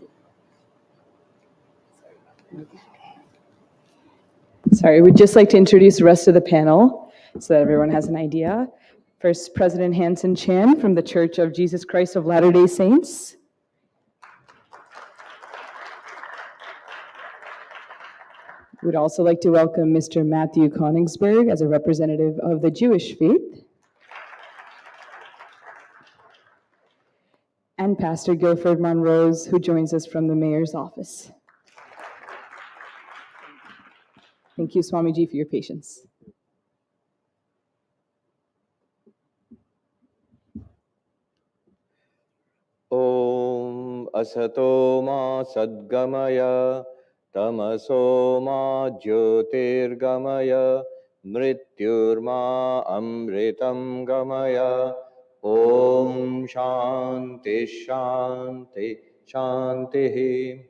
it. Sorry, we'd just like to introduce the rest of the panel so that everyone has an idea. First, President Hanson Chan from the Church of Jesus Christ of Latter-day Saints. We'd also like to welcome Mr. Matthew Konigsberg as a representative of the Jewish faith. And Pastor Guilford Monrose, who joins us from the Mayor's office. Thank you, Swamiji, for your patience. Om Asato Ma Sadgamaya Tamaso Ma Jyotirgamaya Mrityurma Amritam Gamaya Om Shanti Shanti Shanti.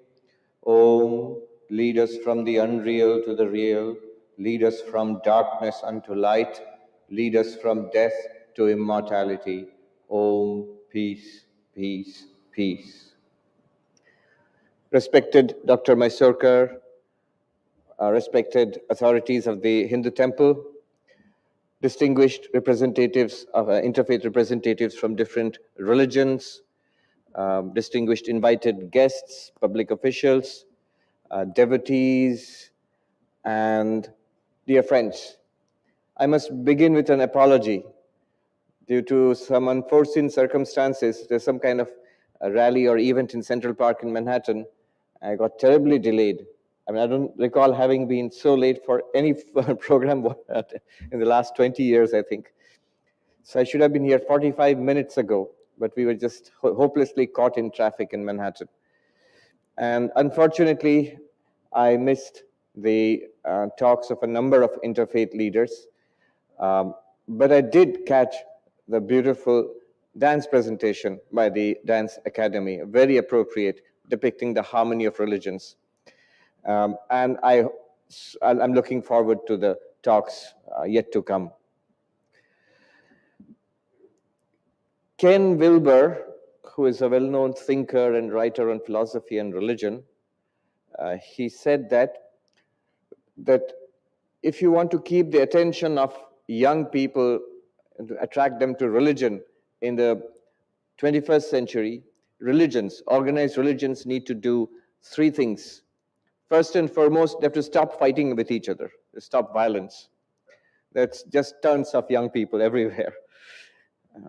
Om, lead us from the unreal to the real, lead us from darkness unto light, lead us from death to immortality. Om, peace, peace, peace. Respected Dr. Mysurkar, respected authorities of the Hindu temple, distinguished representatives of interfaith representatives from different religions, distinguished invited guests, public officials, devotees, and dear friends. I must begin with an apology. Due to some unforeseen circumstances, there's some kind of a rally or event in Central Park in Manhattan. I got terribly delayed. I mean, I don't recall having been so late for any program in the last 20 years, I think. So I should have been here 45 minutes ago, but we were just hopelessly caught in traffic in Manhattan. And unfortunately, I missed the talks of a number of interfaith leaders, but I did catch the beautiful dance presentation by the Dance Academy, very appropriate, depicting the harmony of religions. And I'm looking forward to the talks yet to come. Ken Wilber, who is a well-known thinker and writer on philosophy and religion, he said that if you want to keep the attention of young people and to attract them to religion in the 21st century, organized religions need to do three things. First and foremost, they have to stop fighting with each other, stop violence. That's just tons of young people everywhere.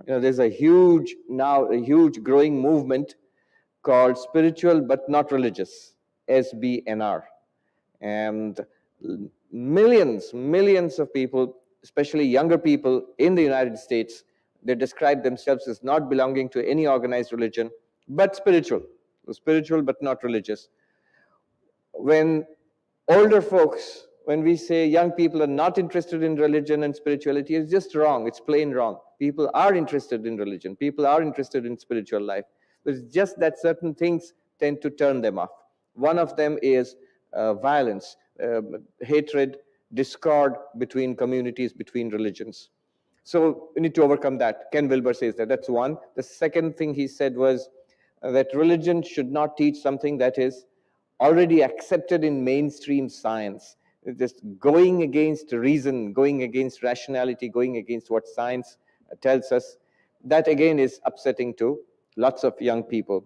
There's a huge growing movement called Spiritual But Not Religious, SBNR. And millions of people, especially younger people in the United States, they describe themselves as not belonging to any organized religion, but spiritual but not religious. When older folks, when we say young people are not interested in religion and spirituality, it's just wrong. It's plain wrong. People are interested in religion. People are interested in spiritual life. But it's just that certain things tend to turn them off. One of them is violence, hatred, discord between communities, between religions. So we need to overcome that. Ken Wilber says that. That's one. The second thing he said was that religion should not teach something that is already accepted in mainstream science. Just going against reason, going against rationality, going against what science tells us, that again is upsetting to lots of young people.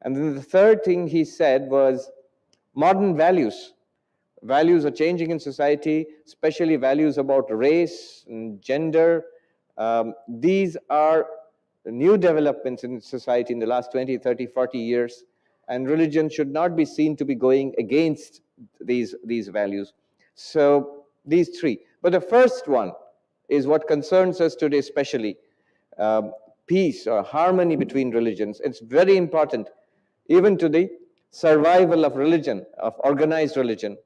And then the third thing he said was modern values. Values are changing in society, especially values about race and gender. These are new developments in society in the last 20, 30, 40 years. And religion should not be seen to be going against these values. So these three. But the first one is what concerns us today especially, peace or harmony between religions. It's very important. Even today, survival of religion, of organized religion.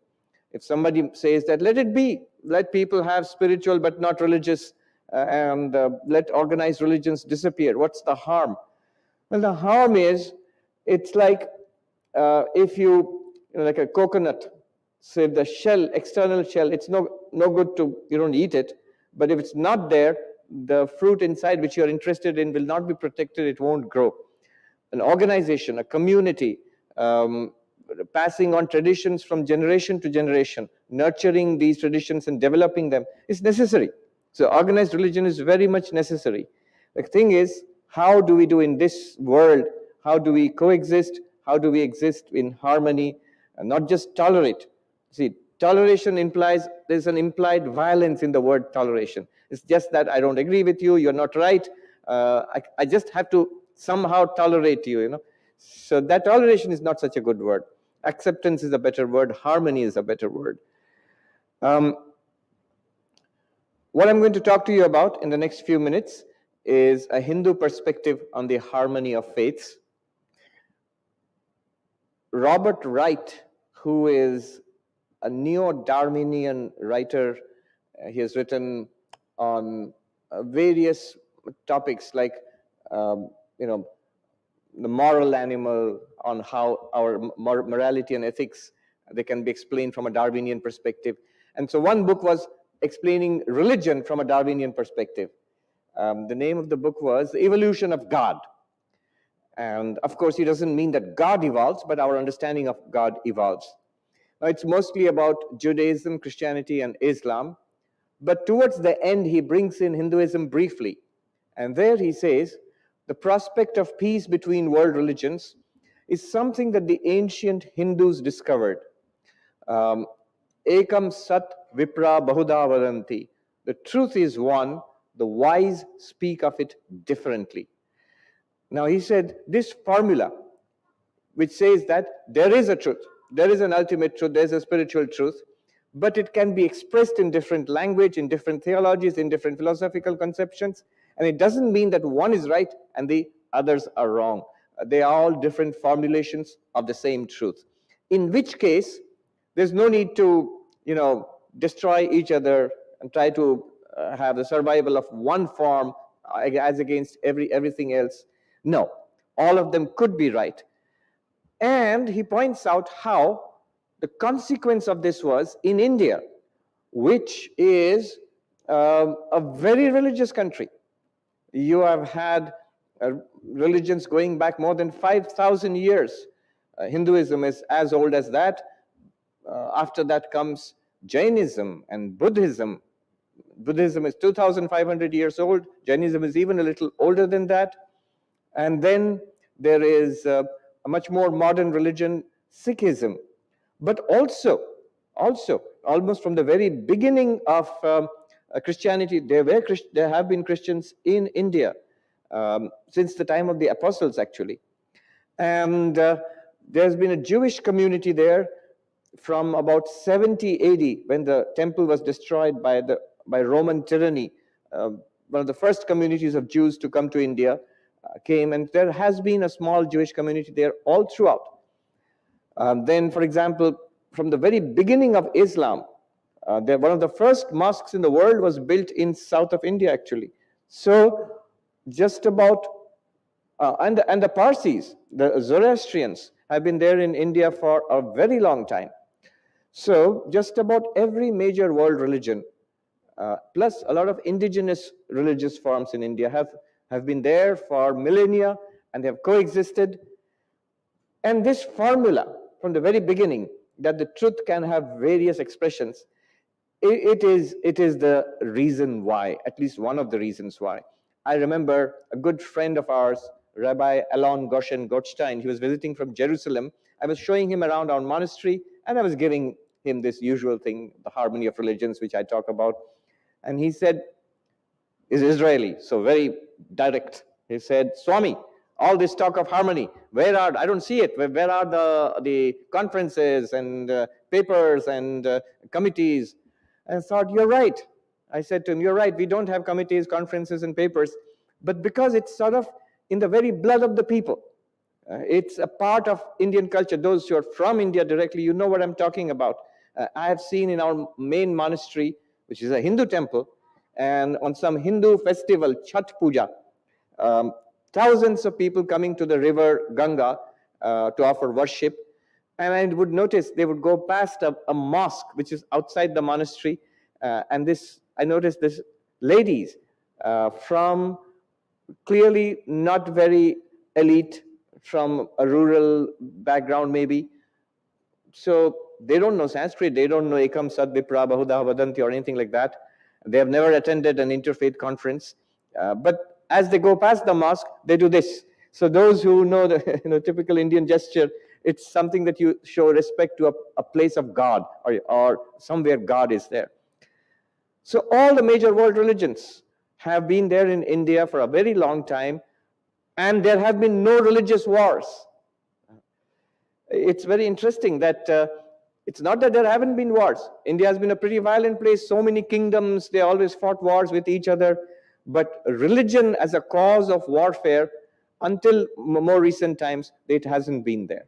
If somebody says that, let it be, let people have spiritual but not religious, and let organized religions disappear. What's the harm? Well, the harm is, it's like if like a coconut, say the shell, external shell, it's no good to, you don't eat it, but if it's not there, the fruit inside which you're interested in will not be protected, it won't grow. An organization, a community, passing on traditions from generation to generation, nurturing these traditions and developing them is necessary. So organized religion is very much necessary. The thing is, how do we do in this world? How do we coexist? How do we exist in harmony and not just tolerate? See, toleration implies, there's an implied violence in the word toleration. It's just that I don't agree with you, you're not right, I just have to somehow tolerate you, So that toleration is not such a good word. Acceptance is a better word, harmony is a better word. What I'm going to talk to you about in the next few minutes is a Hindu perspective on the harmony of faiths. Robert Wright, who is a neo-Darwinian writer, he has written on various topics like, the moral animal, on how our morality and ethics, they can be explained from a Darwinian perspective. And so one book was explaining religion from a Darwinian perspective. The name of the book was The Evolution of God. And of course, he doesn't mean that God evolves, but our understanding of God evolves. Now, it's mostly about Judaism, Christianity, and Islam. But towards the end, he brings in Hinduism briefly. And there he says, the prospect of peace between world religions is something that the ancient Hindus discovered. Ekam sat vipra bahuda vadanti. The truth is one, the wise speak of it differently. Now he said, this formula, which says that there is a truth, there is an ultimate truth, there's a spiritual truth, but it can be expressed in different language, in different theologies, in different philosophical conceptions, and it doesn't mean that one is right and the others are wrong. They are all different formulations of the same truth. In which case, There's no need to, destroy each other and try to have the survival of one form as against everything else. No, all of them could be right. And he points out how the consequence of this was in India, which is a very religious country. You have had religions going back more than 5,000 years. Hinduism is as old as that. After that comes Jainism and Buddhism. Buddhism is 2,500 years old. Jainism is even a little older than that. And then there is a much more modern religion, Sikhism. But also, almost from the very beginning of Christianity, there have been Christians in India since the time of the apostles, actually. And there's been a Jewish community there from about 70 AD, when the temple was destroyed by Roman tyranny. One of the first communities of Jews to come to India came, and there has been a small Jewish community there all throughout. Then, for example, from the very beginning of Islam, one of the first mosques in the world was built in south of India, actually. So just about, and the Parsis, the Zoroastrians, have been there in India for a very long time. So just about every major world religion, plus a lot of indigenous religious forms in India have been there for millennia, and they have coexisted. And this formula from the very beginning, that the truth can have various expressions, it is the reason why, at least one of the reasons why. I remember a good friend of ours, Rabbi Alon Goshen Gottstein. He was visiting from Jerusalem. I was showing him around our monastery, and I was giving him this usual thing, the harmony of religions, which I talk about. And he said, he's Israeli, so very direct. He said, Swami, all this talk of harmony, I don't see it. Where are the conferences and papers and committees? And I thought, you're right. I said to him, you're right, we don't have committees, conferences, and papers, but because it's sort of in the very blood of the people. It's a part of Indian culture. Those who are from India directly, you know what I'm talking about. I have seen in our main monastery, which is a Hindu temple, and on some Hindu festival, Chhat Puja, thousands of people coming to the river Ganga to offer worship. And I would notice they would go past a mosque, which is outside the monastery. And I noticed this ladies from clearly not very elite, from a rural background maybe. So they don't know Sanskrit, they don't know Ekam Sat Vipra Bahuda Vadanti or anything like that. They have never attended an interfaith conference. But as they go past the mosque, they do this. So those who know the typical Indian gesture, it's something that you show respect to a place of God, or somewhere God is there. So all the major world religions have been there in India for a very long time, and there have been no religious wars. It's very interesting that it's not that there haven't been wars. India has been a pretty violent place, so many kingdoms, they always fought wars with each other. But religion as a cause of warfare, until more recent times, it hasn't been there.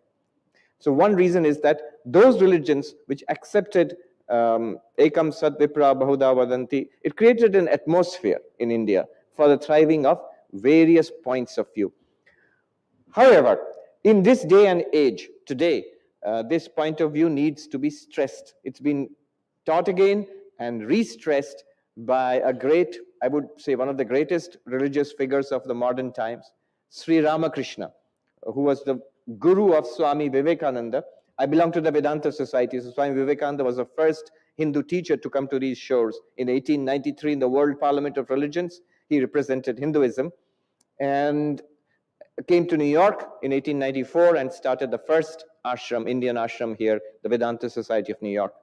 So one reason is that those religions which accepted Ekam Sat Vipra Bahuda Vadanti, it created an atmosphere in India for the thriving of various points of view. However, in this day and age, today, this point of view needs to be stressed. It's been taught again and re-stressed by a great, I would say one of the greatest religious figures of the modern times, Sri Ramakrishna, who was the guru of Swami Vivekananda. I belong to the Vedanta Society, so Swami Vivekananda was the first Hindu teacher to come to these shores. In 1893, in the World Parliament of Religions, he represented Hinduism and came to New York in 1894 and started the first ashram, Indian ashram here, the Vedanta Society of New York.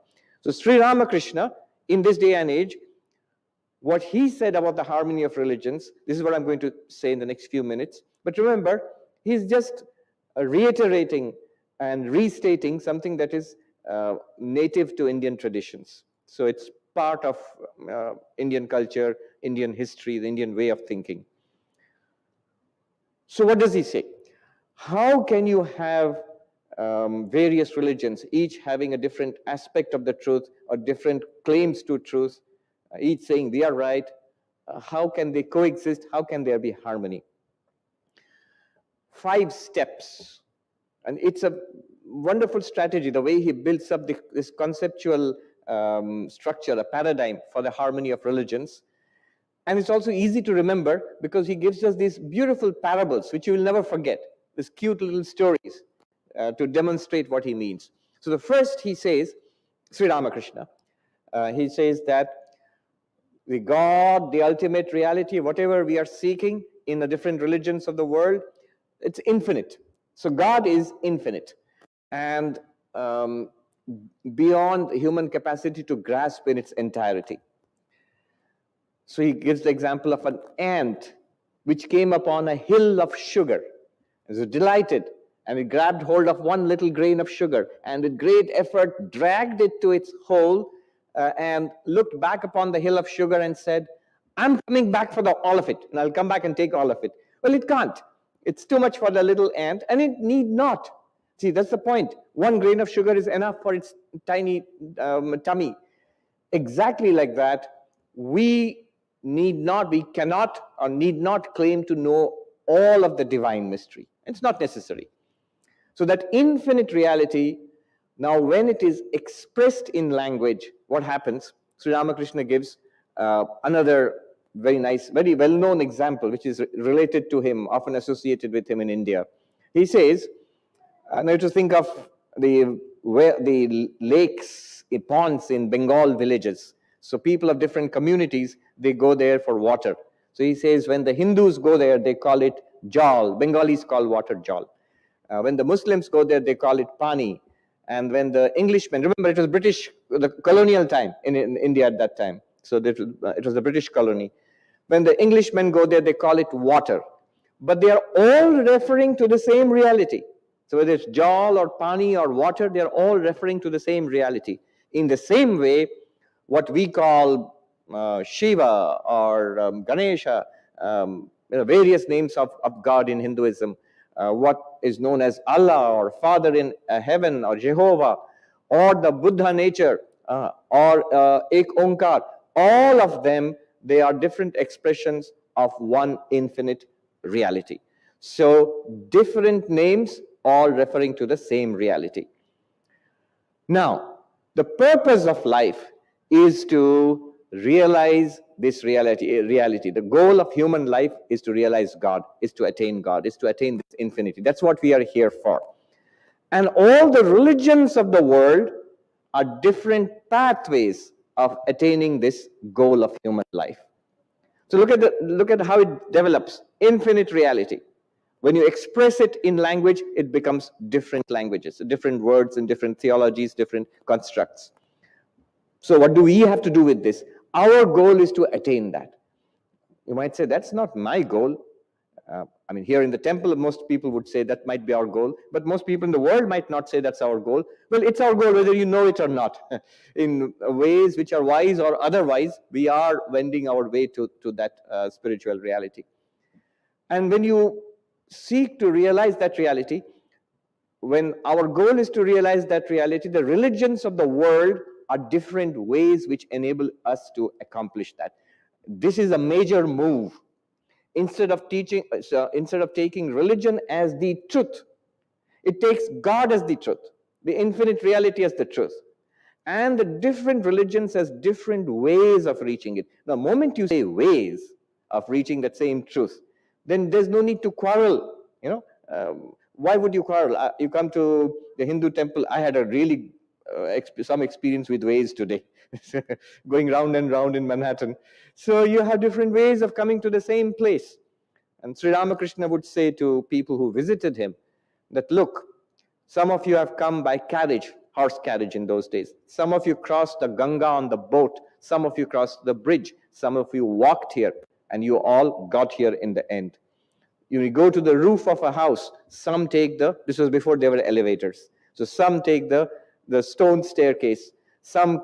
So Sri Ramakrishna, in this day and age, what he said about the harmony of religions, this is what I'm going to say in the next few minutes. But remember, he's just reiterating and restating something that is native to Indian traditions. So it's part of Indian culture, Indian history, the Indian way of thinking. So what does he say? How can you have various religions, each having a different aspect of the truth or different claims to truth, each saying they are right. How can they coexist? How can there be harmony? 5 steps. And it's a wonderful strategy, the way he builds up this conceptual structure, a paradigm for the harmony of religions. And it's also easy to remember because he gives us these beautiful parables, which you will never forget, these cute little stories to demonstrate what he means. So the first he says, Sri Ramakrishna, he says that the God, the ultimate reality, whatever we are seeking in the different religions of the world, it's infinite. So God is infinite and beyond human capacity to grasp in its entirety. So he gives the example of an ant which came upon a hill of sugar. It was delighted, and it grabbed hold of one little grain of sugar, and with great effort dragged it to its hole and looked back upon the hill of sugar and said, I'm coming back for all of it, and I'll come back and take all of it. Well, it can't. It's too much for the little ant, and it need not. See, that's the point. One grain of sugar is enough for its tiny tummy. Exactly like that, we cannot or need not claim to know all of the divine mystery. It's not necessary. So that infinite reality, now when it is expressed in language, what happens? Sri Ramakrishna gives another very nice, very well-known example, which is related to him, often associated with him in India. He says, now to think of the lakes, ponds in Bengal villages. So people of different communities, they go there for water. So he says when the Hindus go there, they call it jal. Bengalis call water jal. When the Muslims go there, they call it pani. And when the Englishmen, remember it was British, the colonial time in India at that time. So it was a British colony. When the Englishmen go there, they call it water. But they are all referring to the same reality. So whether it's jal or pani or water, they are all referring to the same reality. In the same way, what we call Shiva or Ganesha, various names of God in Hinduism, what is known as Allah or Father in heaven or Jehovah, or the Buddha nature or Ek Onkar, all of them, they are different expressions of one infinite reality. So different names, all referring to the same reality. Now, the purpose of life is to realize this reality. The goal of human life is to realize God, is to attain God, is to attain this infinity. That's what we are here for. And all the religions of the world are different pathways of attaining this goal of human life. So look at how it develops. Infinite reality. When you express it in language, it becomes different languages, different words and different theologies, different constructs. So what do we have to do with this? Our goal is to attain that. You might say, that's not my goal. I mean, here in the temple, most people would say that might be our goal, but most people in the world might not say that's our goal. Well, it's our goal whether you know it or not. In ways which are wise or otherwise, we are wending our way to that spiritual reality. And when you seek to realize that reality, when our goal is to realize that reality, the religions of the world are different ways which enable us to accomplish that. This is a major move. Instead of taking religion as the truth, it takes God as the truth, the infinite reality as the truth. And the different religions as different ways of reaching it. The moment you say ways of reaching that same truth, then there's no need to quarrel. Why would you quarrel? You come to the Hindu temple. I had a really some experience with ways today, going round and round in Manhattan. So you have different ways of coming to the same place. And Sri Ramakrishna would say to people who visited him that, look, some of you have come by carriage, horse carriage in those days. Some of you crossed the Ganga on the boat. Some of you crossed the bridge. Some of you walked here, and you all got here in the end. You go to the roof of a house. Some take this was before there were elevators. So some take the stone staircase. Some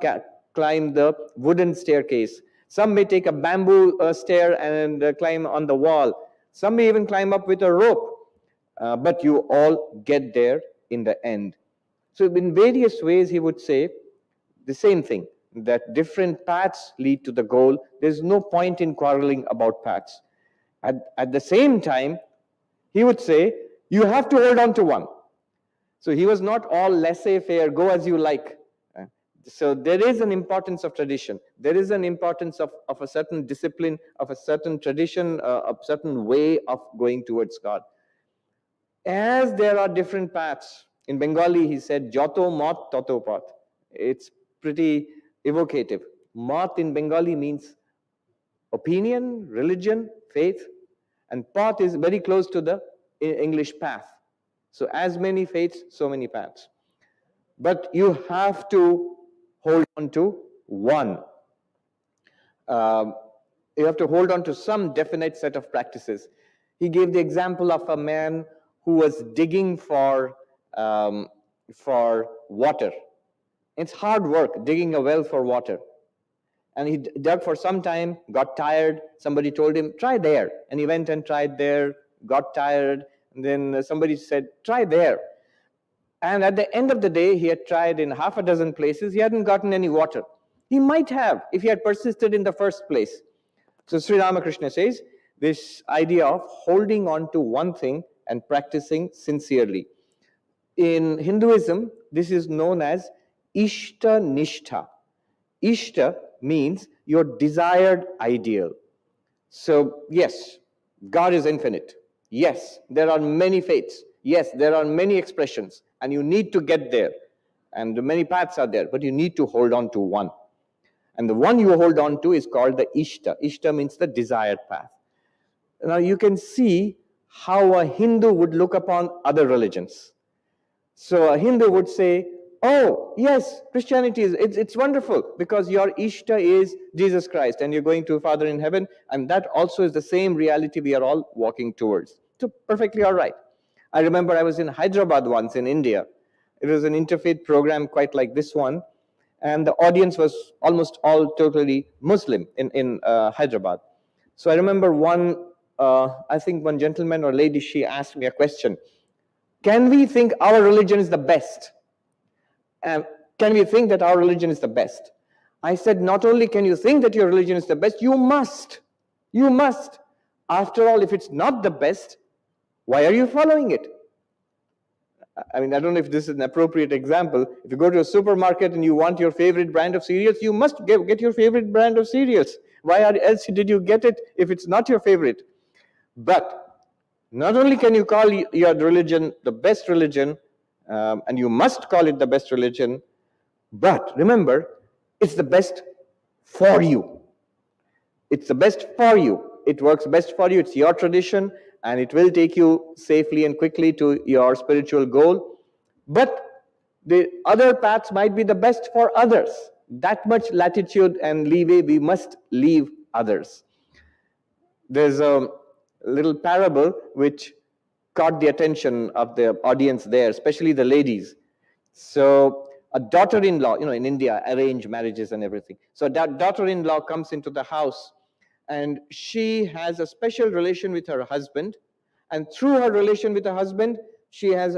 climb the wooden staircase. Some may take a bamboo stair and climb on the wall. Some may even climb up with a rope. But you all get there in the end. So in various ways, he would say the same thing, that different paths lead to the goal. There's no point in quarreling about paths. At the same time, he would say, you have to hold on to one. So he was not all laissez-faire, go as you like. So there is an importance of tradition. There is an importance of a certain discipline, of a certain tradition, a certain way of going towards God. As there are different paths, in Bengali he said, Joto mat toto path. It's pretty evocative. Mat in Bengali means opinion, religion, faith, and path is very close to the English path. So as many faiths, so many paths. But you have to hold on to one. You have to hold on to some definite set of practices. He gave the example of a man who was digging for water. It's hard work, digging a well for water. And he dug for some time, got tired. Somebody told him, try there. And he went and tried there, got tired. And then somebody said, try there. And at the end of the day, he had tried in half a dozen places. He hadn't gotten any water. He might have if he had persisted in the first place. So Sri Ramakrishna says, this idea of holding on to one thing and practicing sincerely. In Hinduism, this is known as Ishta Nishtha. Ishta means your desired ideal. So yes, God is infinite. Yes, there are many faiths. Yes, there are many expressions, and you need to get there. And many paths are there, but you need to hold on to one. And the one you hold on to is called the Ishta. Ishta means the desired path. Now you can see how a Hindu would look upon other religions. So a Hindu would say, oh, yes, Christianity it's wonderful because your Ishta is Jesus Christ and you're going to Father in heaven, and that also is the same reality we are all walking towards. So perfectly all right. I remember I was in Hyderabad once in India. It was an interfaith program quite like this one, and the audience was almost all totally Muslim in Hyderabad. So I remember I think one gentleman or lady, she asked me a question. Can we think our religion is the best? Can we think that our religion is the best? I said, not only can you think that your religion is the best, you must. You must. After all, if it's not the best, why are you following it? I mean, I don't know if this is an appropriate example. If you go to a supermarket and you want your favorite brand of cereals, you must get your favorite brand of cereals. Why else did you get it if it's not your favorite? But not only can you call your religion the best religion, and you must call it the best religion, but remember, it's the best for you. It's the best for you. It works best for you. It's your tradition, and it will take you safely and quickly to your spiritual goal. But the other paths might be the best for others. That much latitude and leeway we must leave others. There's a little parable which caught the attention of the audience there, especially the ladies. So a daughter-in-law, in India, arranged marriages and everything. So that daughter-in-law comes into the house, and she has a special relation with her husband. And through her relation with her husband, she is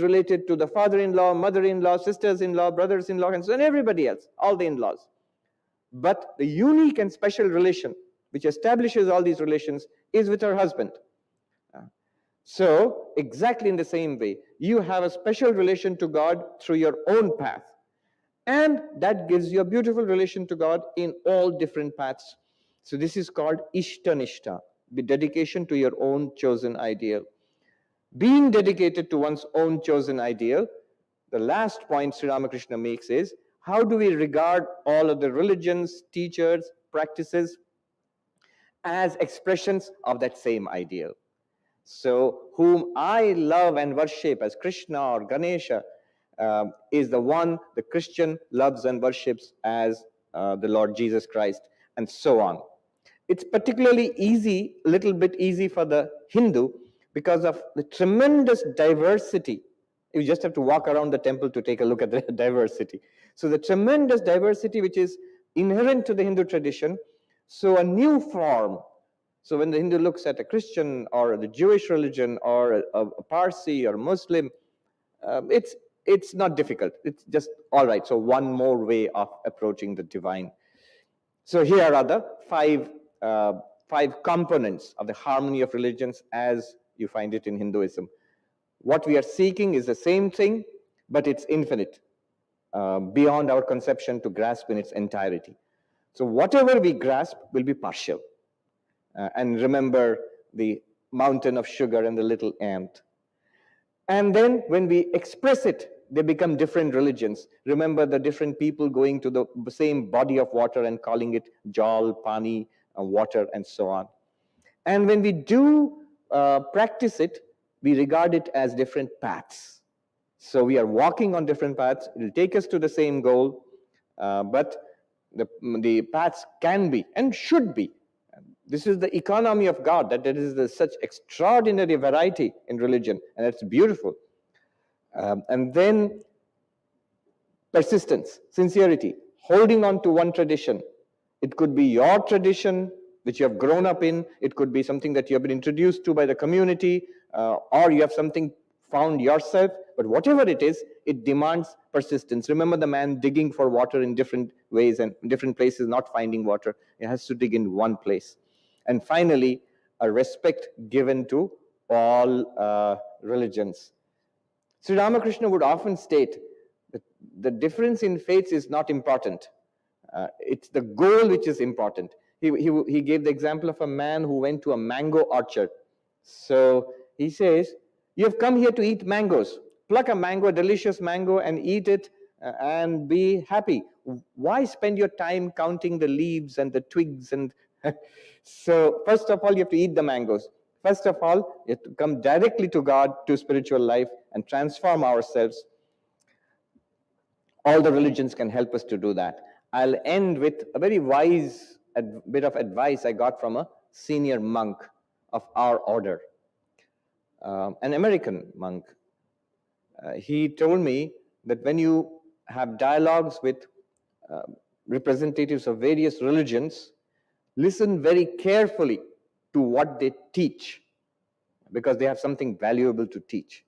related to the father-in-law, mother-in-law, sisters-in-law, brothers-in-law, and so on, everybody else, all the in-laws. But the unique and special relation which establishes all these relations is with her husband. So, exactly in the same way, you have a special relation to God through your own path. And that gives you a beautiful relation to God in all different paths. So this is called Ishtanishta, the dedication to your own chosen ideal. Being dedicated to one's own chosen ideal, the last point Sri Ramakrishna makes is, how do we regard all of the religions, teachers, practices as expressions of that same ideal? So, whom I love and worship as Krishna or Ganesha is the one the Christian loves and worships as the Lord Jesus Christ, and so on. It's particularly easy, a little bit easy for the Hindu because of the tremendous diversity. You just have to walk around the temple to take a look at the diversity. So the tremendous diversity which is inherent to the Hindu tradition, so a new form. So when the Hindu looks at a Christian or the Jewish religion or a Parsi or Muslim, it's not difficult. It's just all right. So one more way of approaching the divine. So here are the five components of the harmony of religions as you find it in Hinduism. What we are seeking is the same thing, but it's infinite, beyond our conception to grasp in its entirety. So whatever we grasp will be partial. And remember the mountain of sugar and the little ant. And then when we express it, they become different religions. Remember the different people going to the same body of water and calling it jal, pani, water, and so on. And when we do practice it, we regard it as different paths. So we are walking on different paths. It will take us to the same goal, but the paths can be and should be. This is the economy of God, that there is such extraordinary variety in religion, and it's beautiful. And then persistence, sincerity, holding on to one tradition. It could be your tradition, which you have grown up in. It could be something that you have been introduced to by the community, or you have something found yourself. But whatever it is, it demands persistence. Remember the man digging for water in different ways and different places, not finding water. He has to dig in one place. And finally, a respect given to all religions. Sri Ramakrishna would often state that the difference in faiths is not important. It's the goal which is important. He gave the example of a man who went to a mango orchard. So he says, you have come here to eat mangoes. Pluck a mango, a delicious mango, and eat it and be happy. Why spend your time counting the leaves and the twigs? And so first of all, you have to eat the mangoes. First of all, you have to come directly to God, to spiritual life, and transform ourselves. All the religions can help us to do that. I'll end with a very wise bit of advice I got from a senior monk of our order, an American monk. He told me that when you have dialogues with representatives of various religions, listen very carefully to what they teach, because they have something valuable to teach,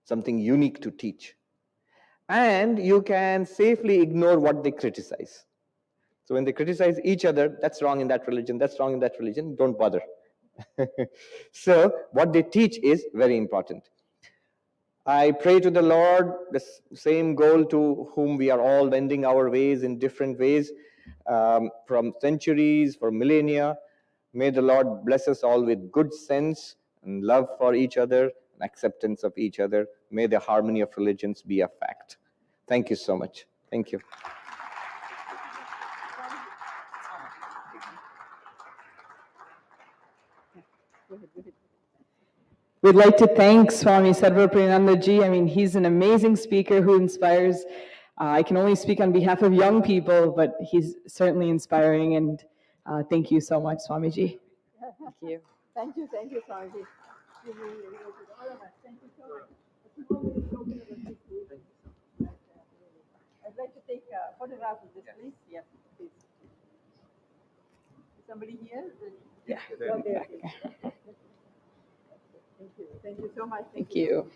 something unique to teach. And you can safely ignore what they criticize. So when they criticize each other, that's wrong in that religion, that's wrong in that religion, don't bother. So what they teach is very important. I pray to the Lord, the same goal to whom we are all wending our ways in different ways, from centuries, for millennia. May the Lord bless us all with good sense and love for each other and acceptance of each other. May the harmony of religions be a fact. Thank you so much. Thank you. We'd like to thank Swami Sarvapriyananda ji. I mean, he's an amazing speaker who inspires. I can only speak on behalf of young people, but he's certainly inspiring. And thank you so much, Swami ji. Thank you. Thank you, Swami ji. Thank you so much. I'd like to take a photograph of this, please. Yes, please. Is somebody here? Yeah. Okay. Thank you so much. Thank you.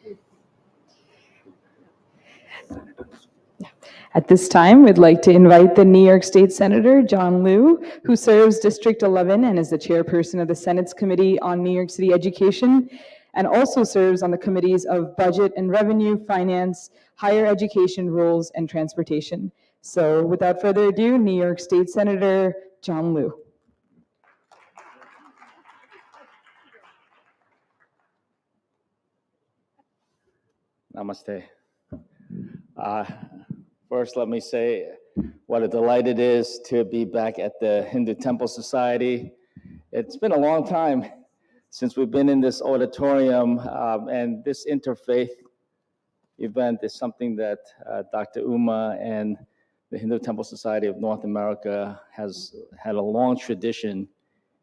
At this time, we'd like to invite the New York State Senator, John Liu, who serves District 11 and is the chairperson of the Senate's Committee on New York City Education, and also serves on the committees of Budget and Revenue, Finance, Higher Education, Rules, and Transportation. So without further ado, New York State Senator John Liu. Namaste. First, let me say what a delight it is to be back at the Hindu Temple Society. It's been a long time since we've been in this auditorium, and this interfaith event is something that Dr. Uma and the Hindu Temple Society of North America has had a long tradition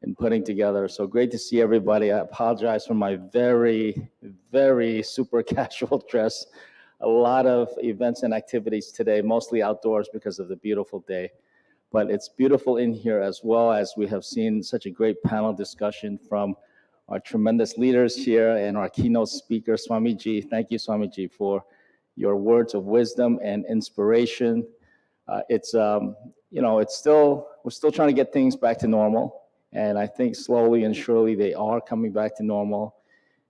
in putting together. So great to see everybody. I apologize for my very, very super casual dress. A lot of events and activities today, mostly outdoors because of the beautiful day. But it's beautiful in here as well, as we have seen such a great panel discussion from our tremendous leaders here and our keynote speaker, Swami Ji. Thank you, Swami Ji, for your words of wisdom and inspiration. It's we're still trying to get things back to normal. And I think slowly and surely they are coming back to normal,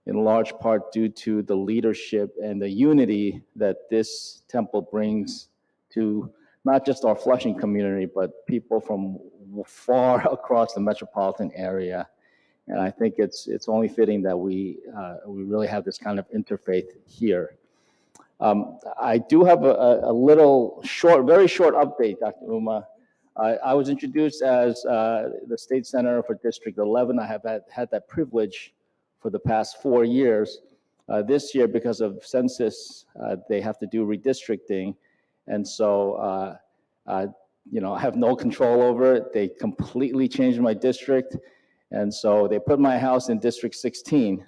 in large part due to the leadership and the unity that this temple brings to not just our Flushing community, but people from far across the metropolitan area. And I think it's only fitting that we really have this kind of interfaith here. I do have a little short, very short update, Dr. Uma. I was introduced as the state senator for District 11. I have had that privilege for the past 4 years. This year, because of census, they have to do redistricting. And so, I have no control over it. They completely changed my district. And so they put my house in District 16.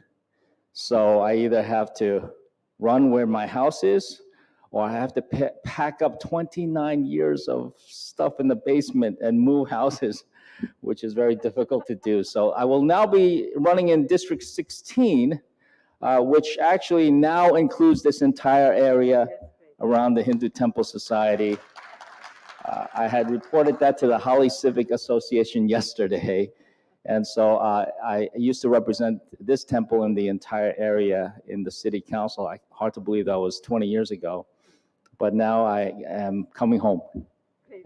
So I either have to run where my house is, or I have to pack up 29 years of stuff in the basement and move houses, which is very difficult to do. So I will now be running in District 16, which actually now includes this entire area around the Hindu Temple Society. I had reported that to the Holly Civic Association yesterday. And so I used to represent this temple in the entire area in the city council. Hard to believe that was 20 years ago. But now I am coming home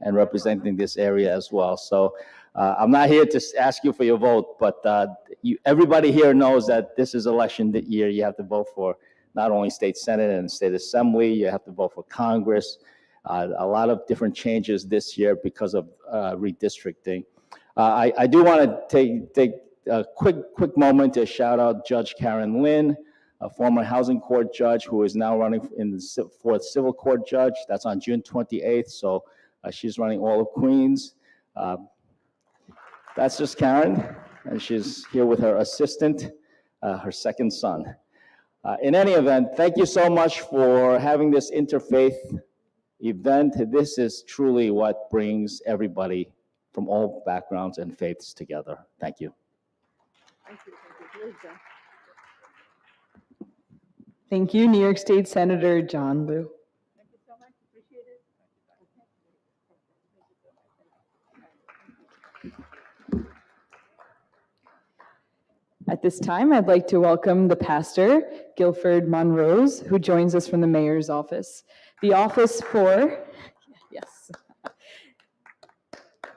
and representing this area as well. So I'm not here to ask you for your vote, but everybody here knows that this is election year. You have to vote for not only state senate and state assembly, you have to vote for Congress. A lot of different changes this year because of redistricting. I do want to take a quick moment to shout out Judge Karen Lynn, a former housing court judge who is now running for the civil court judge. That's on June 28th. So she's running all of Queens. That's just Karen, and she's here with her assistant, her second son. In any event, thank you so much for having this interfaith event. This is truly what brings everybody from all backgrounds and faiths together. Thank you. Thank you, New York State Senator John Liu. Thank you so much. Appreciate it. At this time, I'd like to welcome the pastor, Guilford Monrose, who joins us from the mayor's office. The office for, yes,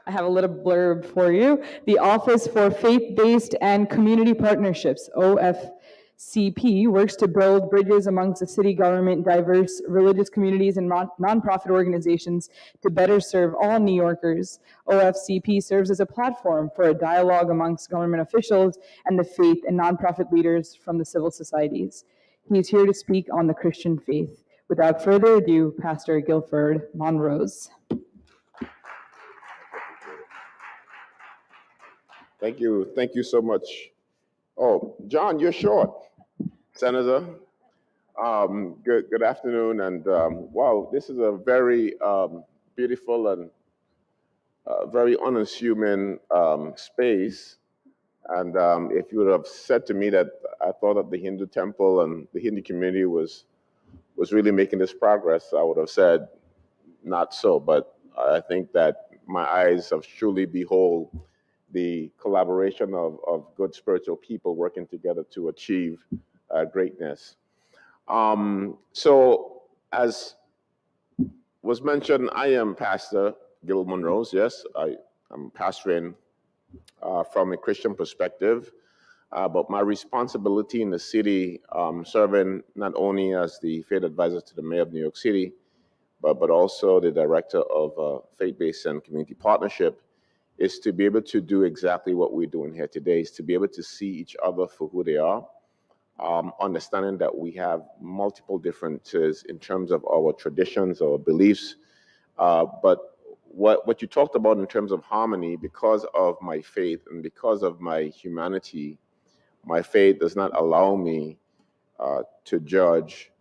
I have a little blurb for you. The Office for Faith-Based and Community Partnerships, OFCP, works to build bridges amongst the city government, diverse religious communities, and nonprofit organizations to better serve all New Yorkers. OFCP serves as a platform for a dialogue amongst government officials and the faith and nonprofit leaders from the civil societies. He is here to speak on the Christian faith. Without further ado, Pastor Guilford Monrose. Thank you so much. Oh, John, you're short, Senator. Good afternoon, and wow, this is a very beautiful and very unassuming space. And if you would have said to me that I thought that the Hindu temple and the Hindu community was really making this progress, I would have said not so. But I think that my eyes have truly behold the collaboration of good spiritual people working together to achieve greatness. So as was mentioned, I am Pastor Gil Monrose. Yes, I'm pastoring from a Christian perspective, but my responsibility in the city, serving not only as the faith advisor to the mayor of New York City, but also the director of faith-based and community partnership, is to be able to do exactly what we're doing here today, is to be able to see each other for who they are, understanding that we have multiple differences in terms of our traditions or beliefs, but what you talked about in terms of harmony, because of my faith and because of my humanity, my faith does not allow me to judge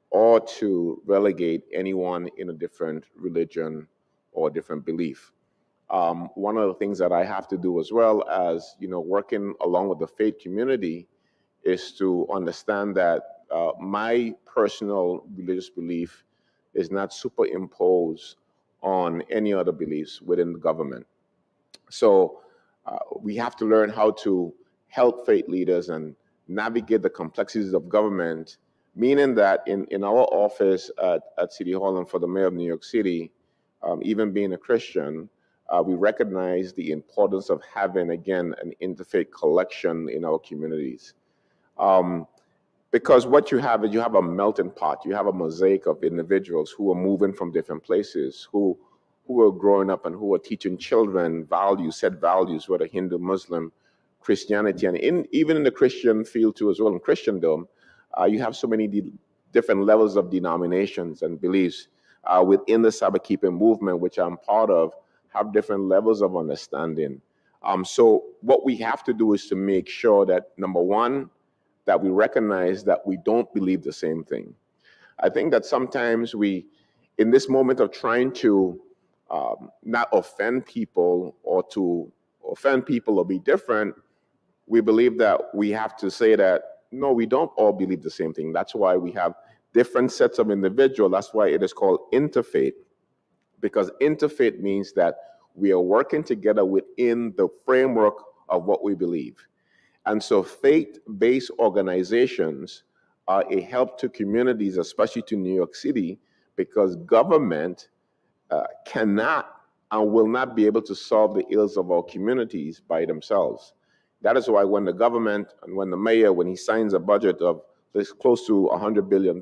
or to relegate anyone in a different religion or different belief. one of the things that I have to do as well as, working along with the faith community is to understand that my personal religious belief is not superimposed on any other beliefs within the government. So we have to learn how to help faith leaders and navigate the complexities of government, meaning that in our office at City Hall and for the mayor of New York City, even being a Christian, we recognize the importance of having, again, an interfaith collection in our communities. Because what you have is you have a melting pot, you have a mosaic of individuals who are moving from different places, who are growing up and who are teaching children values, set values, whether Hindu, Muslim, Christianity, and even in the Christian field too as well, in Christendom, you have so many different levels of denominations and beliefs within the Sabbath-keeping movement, which I'm part of, have different levels of understanding. So what we have to do is to make sure that, number one, that we recognize that we don't believe the same thing. I think that sometimes we, in this moment of trying to not offend people or to offend people or be different, we believe that we have to say that, no, we don't all believe the same thing. That's why we have different sets of individuals. That's why it is called interfaith, because interfaith means that we are working together within the framework of what we believe. And so faith-based organizations are a help to communities, especially to New York City, because government cannot and will not be able to solve the ills of our communities by themselves. That is why when the government and when the mayor, when he signs a budget of this close to $100 billion,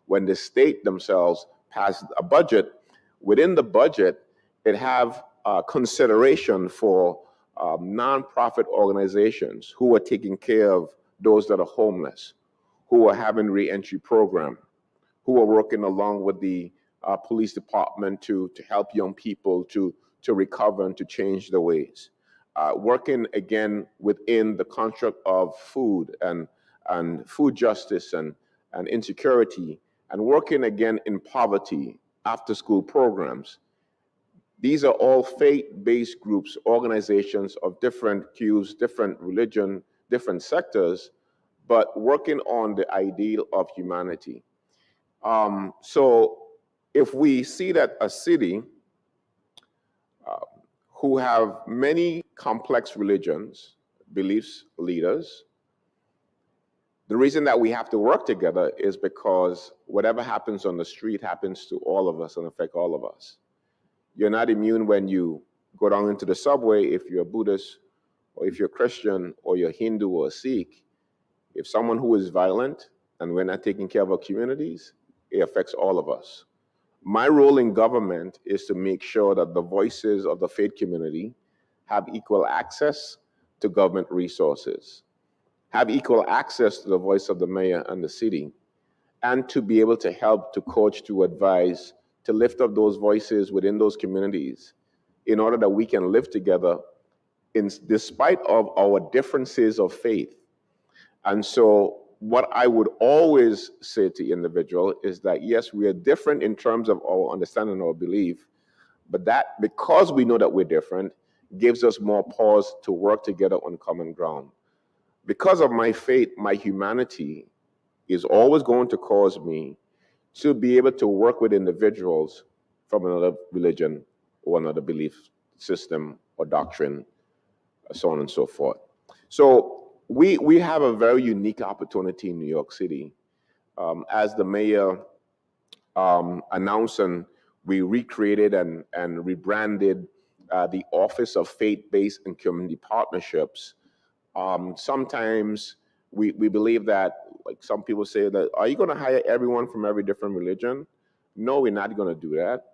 when the state themselves pass a budget, within the budget, it have consideration for nonprofit organizations who are taking care of those that are homeless, who are having re-entry program, who are working along with the police department to help young people to recover and to change their ways. Working again within the construct of food and food justice and insecurity, and working again in poverty, after school programs. These are all faith-based groups, organizations of different hues, different religion, different sectors, but working on the ideal of humanity. So if we see that a city who have many complex religions, beliefs, leaders, the reason that we have to work together is because whatever happens on the street happens to all of us and affect all of us. You're not immune when you go down into the subway if you're a Buddhist or if you're Christian or you're Hindu or Sikh. If someone who is violent and we're not taking care of our communities, it affects all of us. My role in government is to make sure that the voices of the faith community have equal access to government resources, have equal access to the voice of the mayor and the city, and to be able to help, to coach, to advise, to lift up those voices within those communities in order that we can live together despite of our differences of faith. And so what I would always say to individual is that, yes, we are different in terms of our understanding or belief, but that because we know that we're different gives us more pause to work together on common ground. Because of my faith, my humanity is always going to cause me to be able to work with individuals from another religion or another belief system or doctrine, so on and so forth. So we have a very unique opportunity in New York City. As the mayor announced, and we recreated and rebranded the Office of Faith-Based and Community Partnerships. Sometimes we believe that, like some people say that, are you going to hire everyone from every different religion? No, we're not going to do that.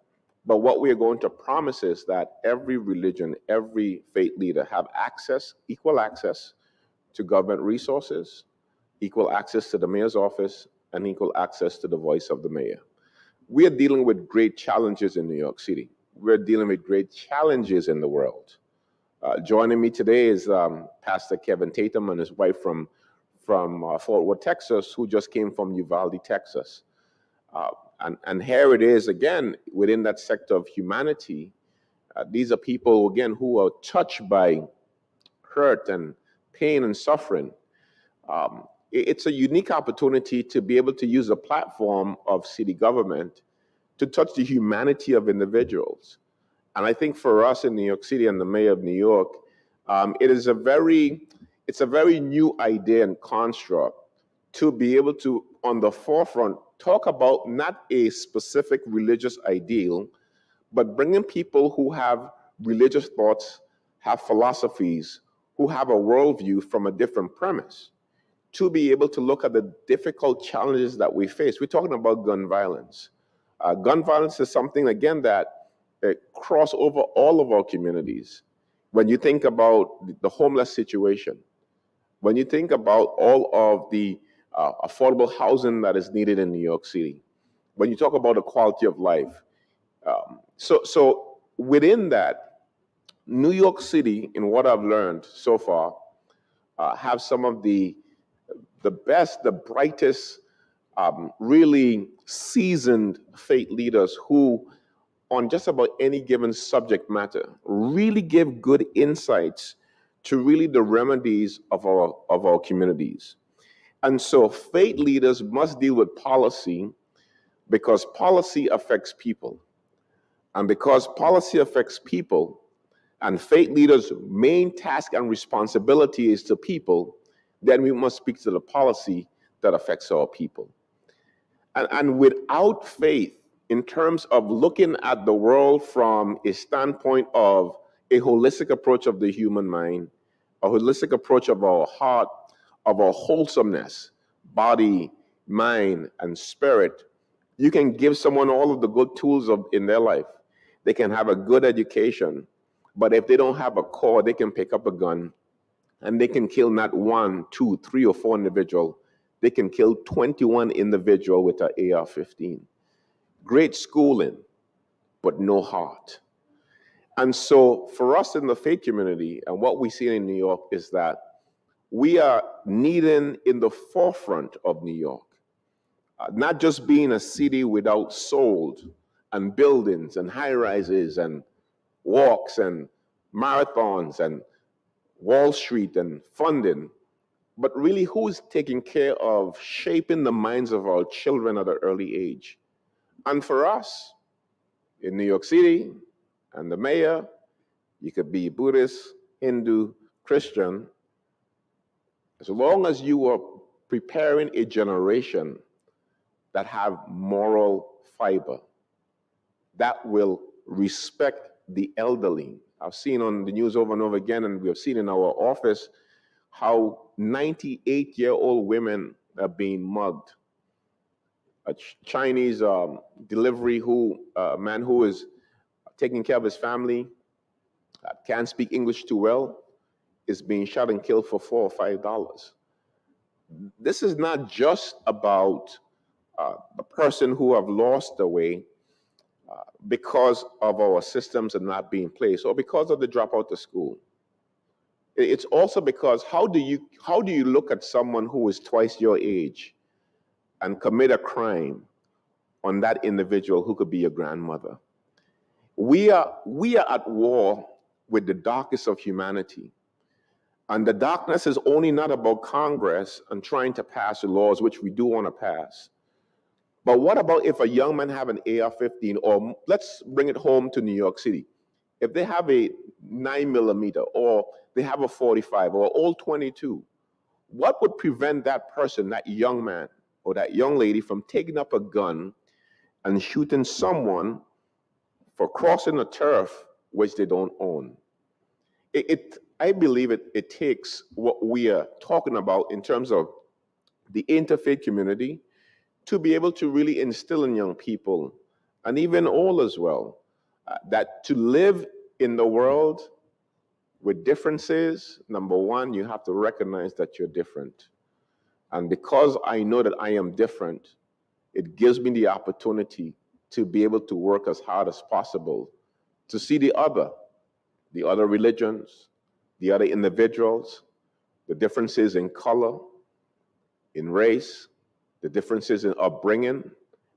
But what we are going to promise is that every religion, every faith leader have access, equal access to government resources, equal access to the mayor's office, and equal access to the voice of the mayor. We are dealing with great challenges in New York City. We're dealing with great challenges in the world. Joining me today is Pastor Kevin Tatum and his wife from Fort Worth, Texas, who just came from Uvalde, Texas. And here it is again within that sector of humanity. These are people, again, who are touched by hurt and pain and suffering. It's a unique opportunity to be able to use a platform of city government to touch the humanity of individuals. And I think for us in New York City and the mayor of New York, it's a very new idea and construct to be able to, on the forefront, talk about not a specific religious ideal, but bringing people who have religious thoughts, have philosophies, who have a worldview from a different premise, to be able to look at the difficult challenges that we face. We're talking about gun violence. Gun violence is something, again, that cross over all of our communities. When you think about the homeless situation, when you think about all of the affordable housing that is needed in New York City, when you talk about the quality of life. So within that, New York City, in what I've learned so far, have some of the best, the brightest, really seasoned faith leaders who, on just about any given subject matter, really give good insights to really the remedies of our communities. And so faith leaders must deal with policy because policy affects people. And because policy affects people, and faith leaders' main task and responsibility is to people, then we must speak to the policy that affects our people. And without faith, in terms of looking at the world from a standpoint of a holistic approach of the human mind, a holistic approach of our heart, of our wholesomeness, body, mind, and spirit, you can give someone all of the good tools in their life. They can have a good education, but if they don't have a core, they can pick up a gun and they can kill not 1, 2, 3, or 4 individuals. They can kill 21 individuals with an AR-15. Great schooling, but no heart. And so for us in the faith community, and what we see in New York is that we are needing in the forefront of New York, not just being a city without soul and buildings and high-rises and walks and marathons and Wall Street and funding, but really who's taking care of shaping the minds of our children at an early age. And for us, in New York City, and the mayor, you could be Buddhist, Hindu, Christian, as long as you are preparing a generation that have moral fiber, that will respect the elderly. I've seen on the news over and over again, and we have seen in our office, how 98-year-old women are being mugged. A Chinese delivery a man who is taking care of his family, can't speak English too well, is being shot and killed for $4 or $5. This is not just about the person who have lost their way because of our systems are not being placed or because of the dropout of school. It's also because how do you look at someone who is twice your age and commit a crime on that individual who could be your grandmother? We are at war with the darkness of humanity. And the darkness is only not about Congress and trying to pass the laws, which we do want to pass. But what about if a young man have an AR-15, or let's bring it home to New York City. If they have a 9mm, or they have a 45, or all 22, what would prevent that person, that young man, or that young lady from taking up a gun and shooting someone for crossing a turf which they don't own? I believe it takes what we are talking about in terms of the interfaith community to be able to really instill in young people, and even all as well, that to live in the world with differences, number one, you have to recognize that you're different. And because I know that I am different, it gives me the opportunity to be able to work as hard as possible to see the other religions, the other individuals, the differences in color, in race, the differences in upbringing,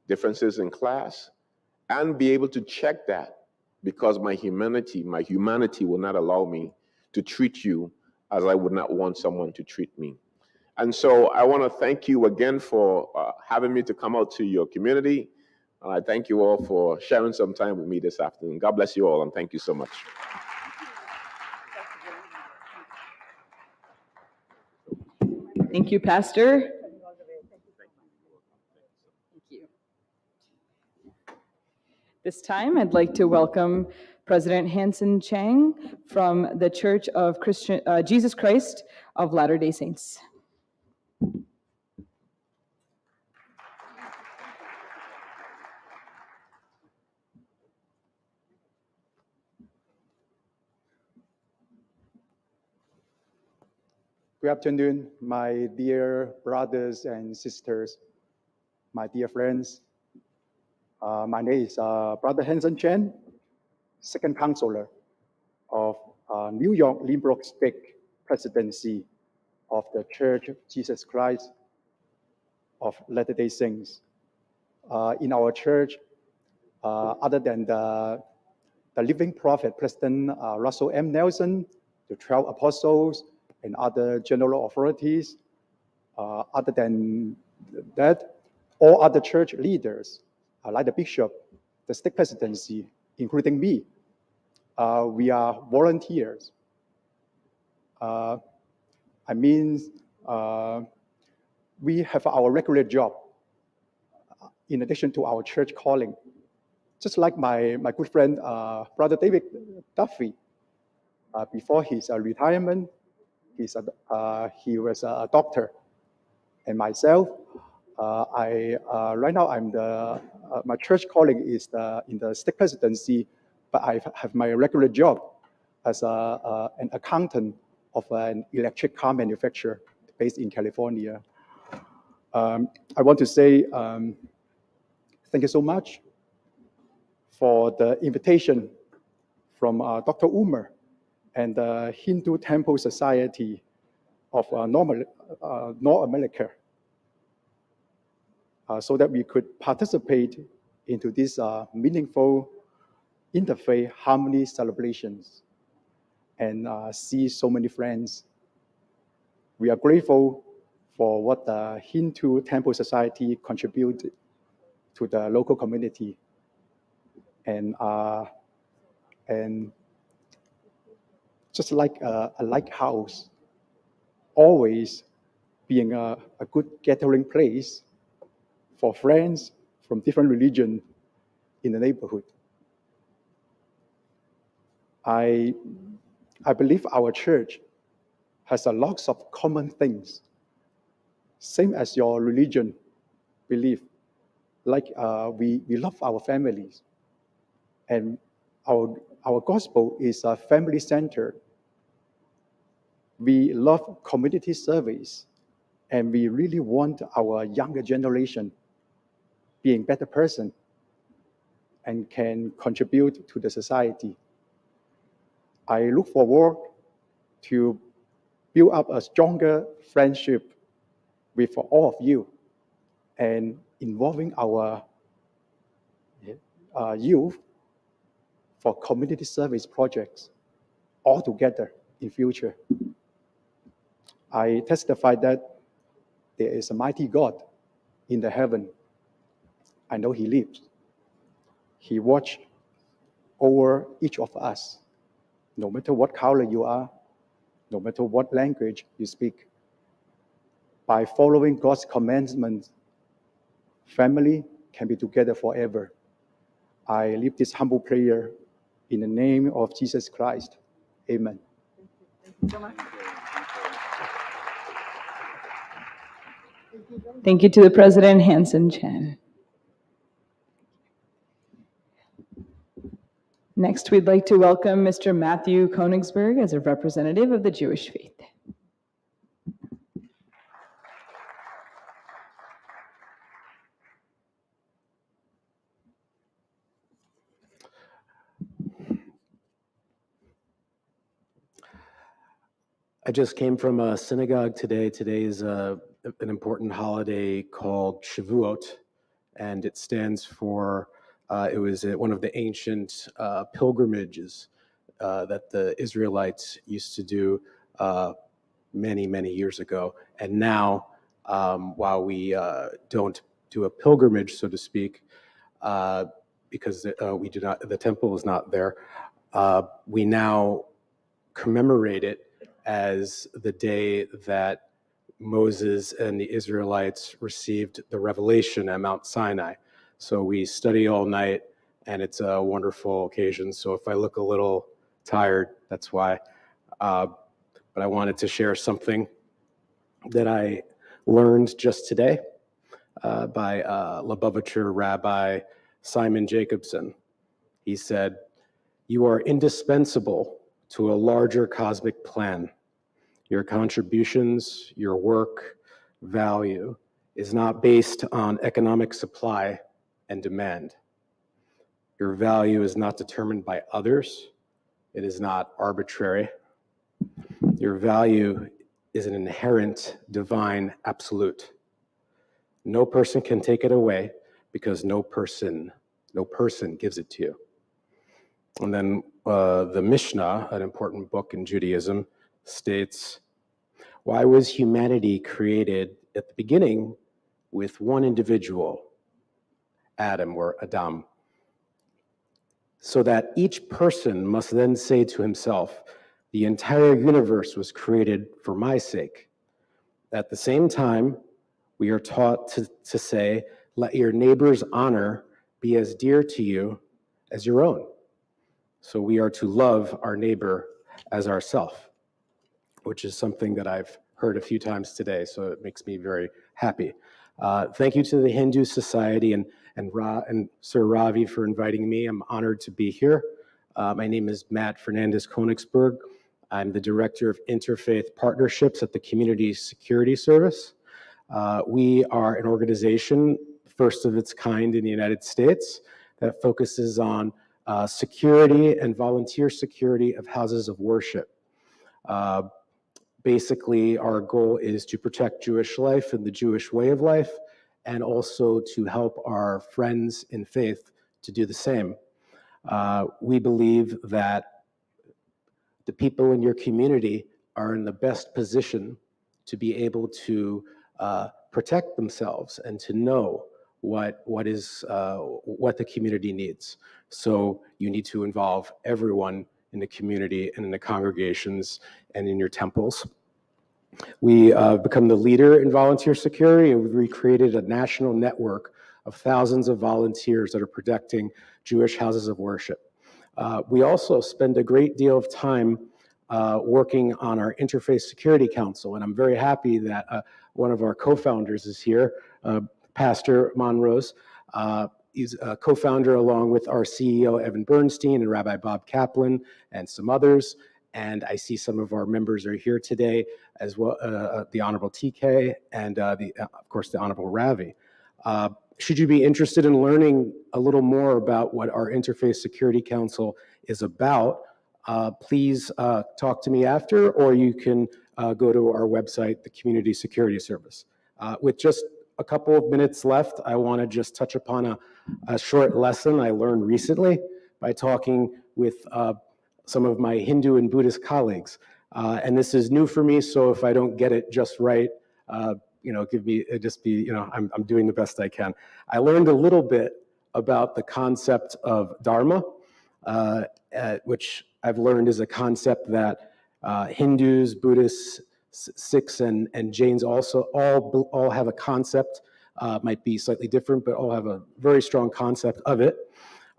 differences in class, and be able to check that because my humanity will not allow me to treat you as I would not want someone to treat me. And so I want to thank you again for having me to come out to your community. And I thank you all for sharing some time with me this afternoon. God bless you all, and thank you so much. Thank you, Pastor. Thank you. This time, I'd like to welcome President Hanson Chang from the Church of Jesus Christ of Latter-day Saints. Good afternoon, my dear brothers and sisters, my dear friends. My name is Brother Hanson Chen, second counselor of New York Limburg State Presidency of the Church of Jesus Christ of Latter-day Saints. In our church, other than the living prophet, President Russell M. Nelson, the 12 apostles, and other general authorities. Other than that, all other church leaders, like the bishop, the state presidency, including me, we are volunteers. We have our regular job in addition to our church calling. Just like my good friend, Brother David Duffy, before his retirement, he was a doctor, and myself, right now I'm my church calling is in the state presidency, but I have my regular job as an accountant of an electric car manufacturer based in California. I want to say thank you so much for the invitation from Dr. Umar and the Hindu Temple Society of North America, so that we could participate into these meaningful interfaith harmony celebrations and see so many friends. We are grateful for what the Hindu Temple Society contributed to the local community, and just like a lighthouse, always being a good gathering place for friends from different religions in the neighborhood. I believe our church has a lots of common things, same as your religion belief. Like we love our families, and our gospel is family-centered. We love community service, and we really want our younger generation being better person and can contribute to the society. I look forward to build up a stronger friendship with all of you and involving our youth for community service projects all together in future. I testify that there is a mighty God in the heaven. I know He lives. He watches over each of us, no matter what color you are, no matter what language you speak. By following God's commandments, family can be together forever. I leave this humble prayer in the name of Jesus Christ. Amen. Thank you so much. Thank you to the President, Hanson Chen. Next, we'd like to welcome Mr. Matthew Konigsberg as a representative of the Jewish faith. I just came from a synagogue today. Today is an important holiday called Shavuot, and it stands for It was one of the ancient pilgrimages that the Israelites used to do many, many years ago. And now, while we don't do a pilgrimage, so to speak, because we do not, the temple is not there, we now commemorate it as the day that Moses and the Israelites received the revelation at Mount Sinai. So we study all night, and it's a wonderful occasion. So if I look a little tired, that's why. But I wanted to share something that I learned just today by Lubavitcher Rabbi Simon Jacobson. He said, "You are indispensable to a larger cosmic plan. Your contributions, your work, value is not based on economic supply and demand. Your value is not determined by others. It is not arbitrary. Your value is an inherent divine absolute. No person can take it away because no person gives it to you." And then the Mishnah, an important book in Judaism, states, "Why was humanity created at the beginning with one individual, Adam or Adam? So that each person must then say to himself, the entire universe was created for my sake. At the same time, we are taught to say, let your neighbor's honor be as dear to you as your own. So we are to love our neighbor as ourself," which is something that I've heard a few times today, so it makes me very happy. Thank you to the Hindu Society and Sir Ravi for inviting me. I'm honored to be here. My name is Matt Fernandez-Konigsberg. I'm the Director of Interfaith Partnerships at the Community Security Service. We are an organization, first of its kind in the United States, that focuses on security and volunteer security of houses of worship. Basically, our goal is to protect Jewish life and the Jewish way of life, and also to help our friends in faith to do the same. We believe that the people in your community are in the best position to be able to protect themselves and to know what the community needs. So you need to involve everyone in the community and in the congregations and in your temples. We become the leader in volunteer security, and we've recreated a national network of thousands of volunteers that are protecting Jewish houses of worship. We also spend a great deal of time working on our Interfaith Security Council, and I'm very happy that one of our co-founders is here, Pastor Monrose. He's a co-founder along with our CEO, Evan Bernstein, and Rabbi Bob Kaplan, and some others. And I see some of our members are here today as well, the Honorable TK and of course, the Honorable Ravi. Should you be interested in learning a little more about what our Interfaith Security Council is about, please talk to me after, or you can go to our website, the Community Security Service. With just a couple of minutes left, I want to just touch upon a short lesson I learned recently by talking with some of my Hindu and Buddhist colleagues. And this is new for me, so if I don't get it just right, give me, I'm doing the best I can. I learned a little bit about the concept of Dharma, which I've learned is a concept that Hindus, Buddhists, Sikhs, and Jains also all have a concept, might be slightly different, but all have a very strong concept of it.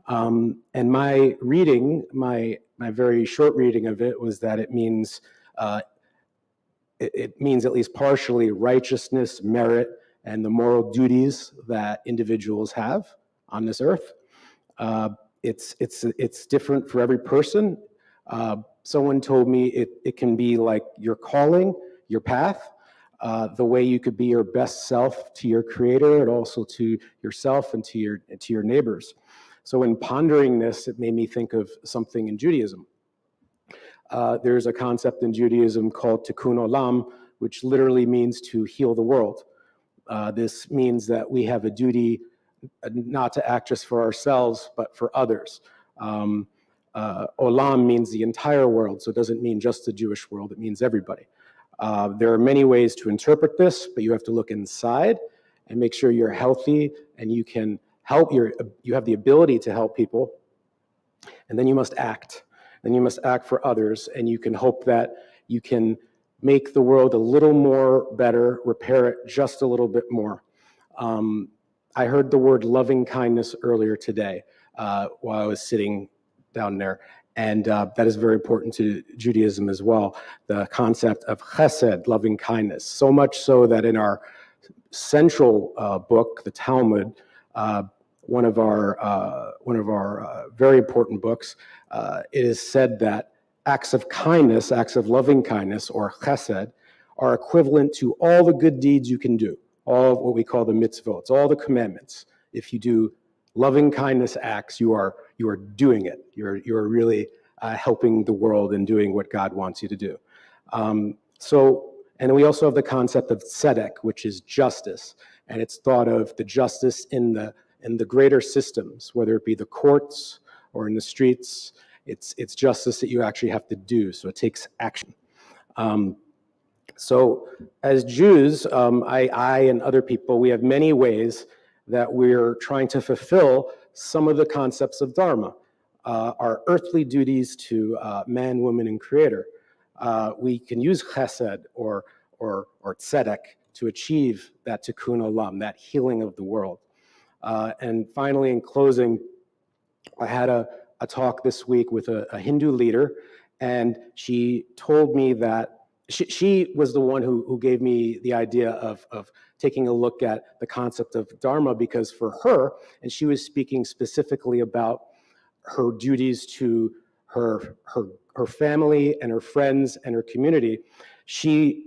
And my reading, my very short reading of it was that it means at least partially righteousness, merit, and the moral duties that individuals have on this earth. It's different for every person. Someone told me it can be like your calling, your path, the way you could be your best self to your creator and also to yourself and to your neighbors. So in pondering this, it made me think of something in Judaism. There's a concept in Judaism called tikkun olam, which literally means to heal the world. This means that we have a duty not to act just for ourselves, but for others. Olam means the entire world, so it doesn't mean just the Jewish world, it means everybody. There are many ways to interpret this, but you have to look inside and make sure you're healthy and you can help, you have the ability to help people, and then you must act. Then you must act for others, and you can hope that you can make the world a little more better, repair it just a little bit more. I heard the word loving kindness earlier today while I was sitting down there, and that is very important to Judaism as well, the concept of chesed, loving kindness, so much so that in our central book, the Talmud, one of our very important books, it is said that acts of kindness, acts of loving kindness, or chesed, are equivalent to all the good deeds you can do, all of what we call the mitzvot, all the commandments. If you do loving kindness acts, you are doing it. You're really helping the world and doing what God wants you to do. And we also have the concept of tzedek, which is justice, and it's thought of the justice in the greater systems, whether it be the courts or in the streets. It's justice that you actually have to do, so it takes action. So as Jews, I and other people, we have many ways that we're trying to fulfill some of the concepts of Dharma, our earthly duties to man, woman, and creator. We can use chesed or tzedek to achieve that tikkun olam, that healing of the world. And finally, in closing, I had a talk this week with a Hindu leader, and she told me that she was the one who gave me the idea of taking a look at the concept of Dharma, because for her, and she was speaking specifically about her duties to her family and her friends and her community, she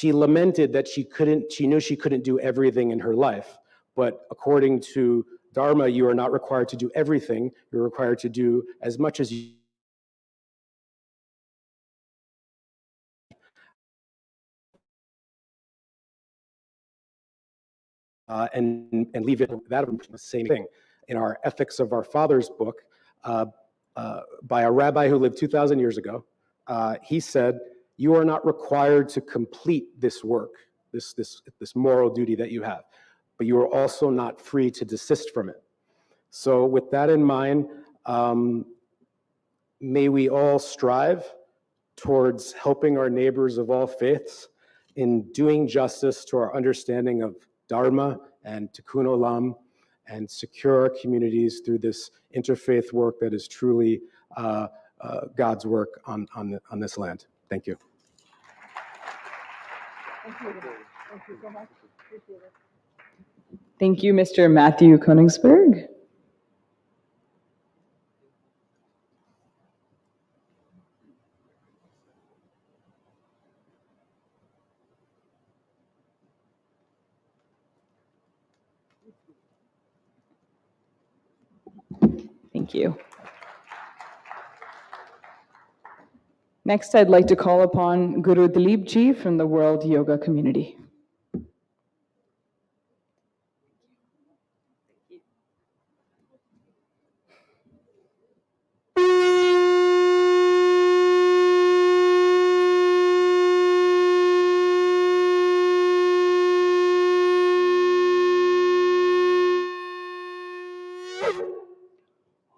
lamented that she knew she couldn't do everything in her life. But according to Dharma, you are not required to do everything. You're required to do as much as you and leave it that the same thing. In our Ethics of Our Fathers book, by a rabbi who lived 2,000 years ago, he said, you are not required to complete this work, this moral duty that you have, but you are also not free to desist from it. So with that in mind, may we all strive towards helping our neighbors of all faiths in doing justice to our understanding of Dharma and Tikkun Olam, and secure our communities through this interfaith work that is truly God's work on this land. Thank you. Thank you. Thank you so much. Appreciate it. Thank you, Mr. Matthew Koenigsberg. Thank you. Next, I'd like to call upon Guru Dilip Ji from the World Yoga Community.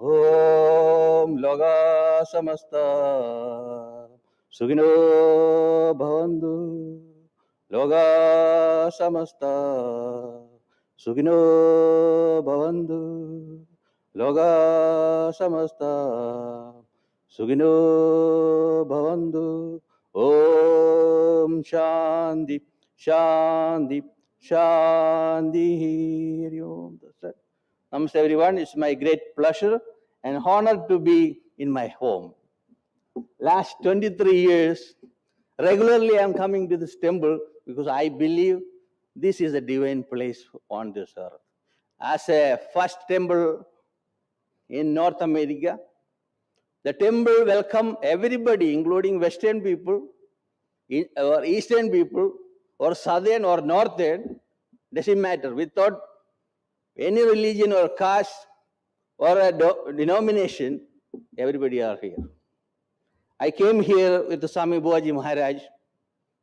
Om Loga Samasta Sugino Bhavantu Loga Samasta Sugino Bhavantu Loga Samasta Sugino Bhavantu. Om Shanti Shanti Shanti. Hari Om. Namaste everyone, it's my great pleasure and honor to be in my home. Last 23 years, regularly I'm coming to this temple because I believe this is a divine place on this earth. As a first temple in North America, the temple welcomes everybody, including Western people, or Eastern people, or Southern or Northern, doesn't matter. Without any religion or caste or a denomination, everybody are here. I came here with the Swami Buaji Maharaj.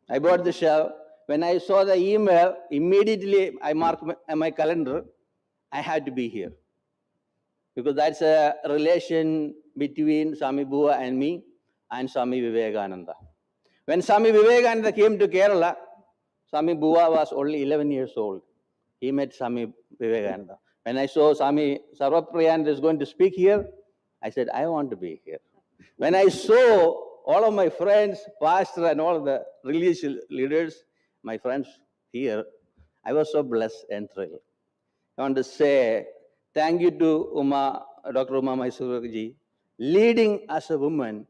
I bought the shell. When I saw the email, immediately I marked my calendar. I had to be here. Because that's a relation between Swami Bua and me and Swami Vivekananda. When Swami Vivekananda came to Kerala, Swami Bua was only 11 years old. He met Swami Vivekananda. When I saw Swami Sarvapriyananda is going to speak here, I said, I want to be here. When I saw all of my friends, pastor and all of the religious leaders, my friends here, I was so blessed and thrilled. I want to say thank you to Dr. Uma Maheshwari, leading as a woman,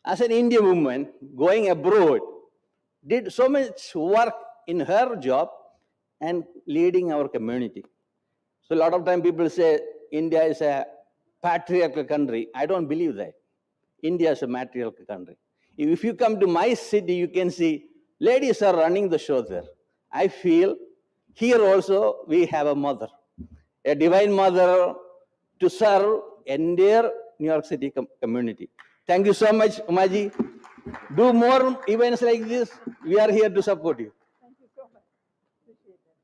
as an Indian woman, going abroad, did so much work in her job and leading our community. So a lot of time people say India is a patriarchal country. I don't believe that. India is a matriarchal country. If you come to my city, you can see ladies are running the show there. I feel here also we have a mother, a divine mother to serve entire New York City community. Thank you so much, Umaji. Do more events like this. We are here to support you. Thank you so much. Appreciate that.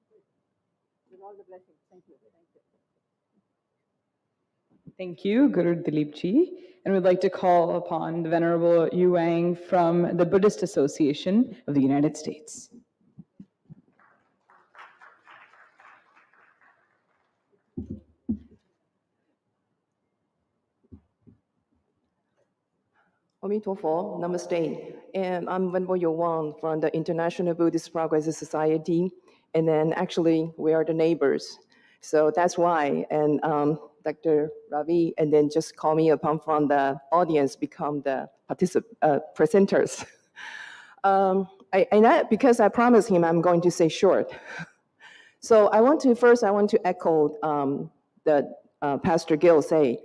With all the blessings. Thank you. Thank you, Guru Dilip Ji. And we'd like to call upon the Venerable Yu Wang from the Buddhist Association of the United States. Omitofo, Namaste. And I'm Venerable Yu Wang from the International Buddhist Progress Society. And then actually, we are the neighbors. So that's why, and Dr. Ravi, and then just call me upon from the audience, become the presenters. Because I promised him I'm going to say short. So I want to echo the Pastor Gill say,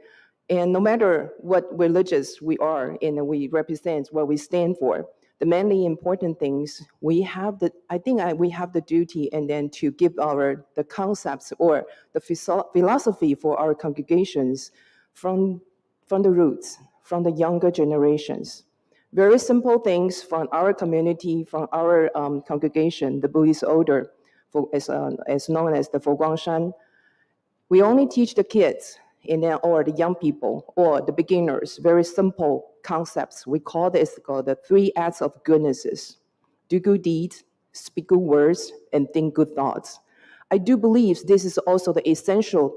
and no matter what religious we are and we represent what we stand for, the mainly important things we have we have the duty and then to give the concepts or the philosophy for our congregations from the roots, from the younger generations. Very simple things from our community, from our congregation, the Buddhist order, as known as the Foguangshan. We only teach the kids or the young people or the beginners very simple concepts. We call this the 3 acts of goodnesses: do good deeds, speak good words, and think good thoughts. I do believe this is also the essential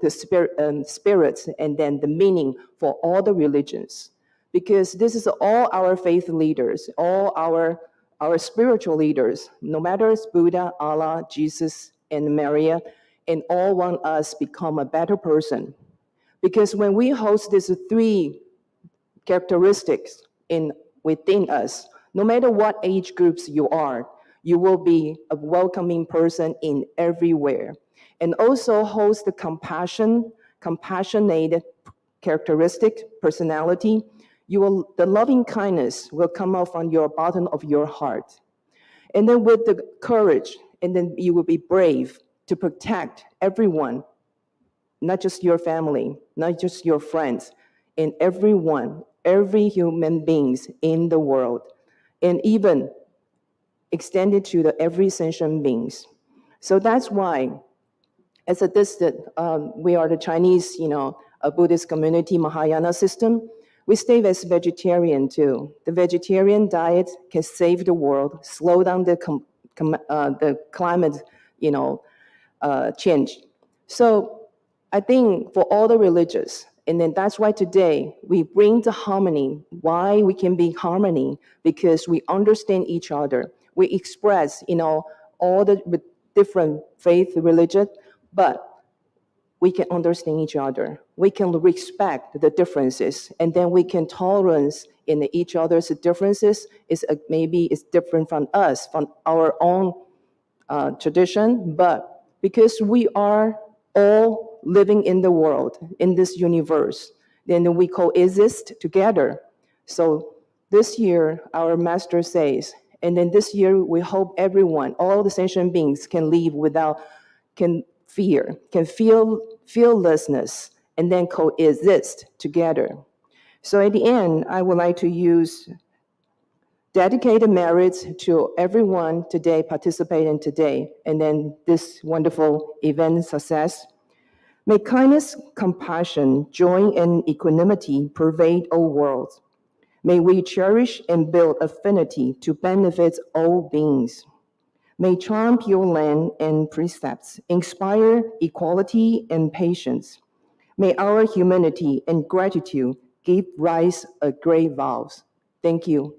spirits and then the meaning for all the religions, because this is all our faith leaders, all our spiritual leaders, no matter it's Buddha, Allah, Jesus, and Maria, and all want us become a better person. Because when we host these 3 characteristics within us, no matter what age groups you are, you will be a welcoming person in everywhere. And also host the compassionate characteristic, personality. The loving kindness will come out from your bottom of your heart. And then with the courage, and then you will be brave to protect everyone, not just your family, not just your friends, and everyone, every human beings in the world, and even extended to every sentient beings. So that's why, as a distant, we are the Chinese, a Buddhist community, Mahayana system. We stay as vegetarian too. The vegetarian diet can save the world, slow down the climate, change. So I think for all the religious, and then that's why today we bring the harmony. Why we can be harmony? Because we understand each other. We express, all the different faith, religion, but we can understand each other. We can respect the differences, and then we can tolerance in each other's differences. Maybe it's different from us, from our own tradition, but because we are all living in the world, in this universe, then we coexist together. So this year, our master says, and then this year we hope everyone, all the sentient beings can live can fear, can feel fearlessness, and then coexist together. So at the end, I would like to use dedicated merits to everyone today participating today, and then this wonderful event success. May kindness, compassion, joy, and equanimity pervade all worlds. May we cherish and build affinity to benefit all beings. May charm Pure Land and precepts inspire equality and patience. May our humanity and gratitude give rise a great vows. Thank you.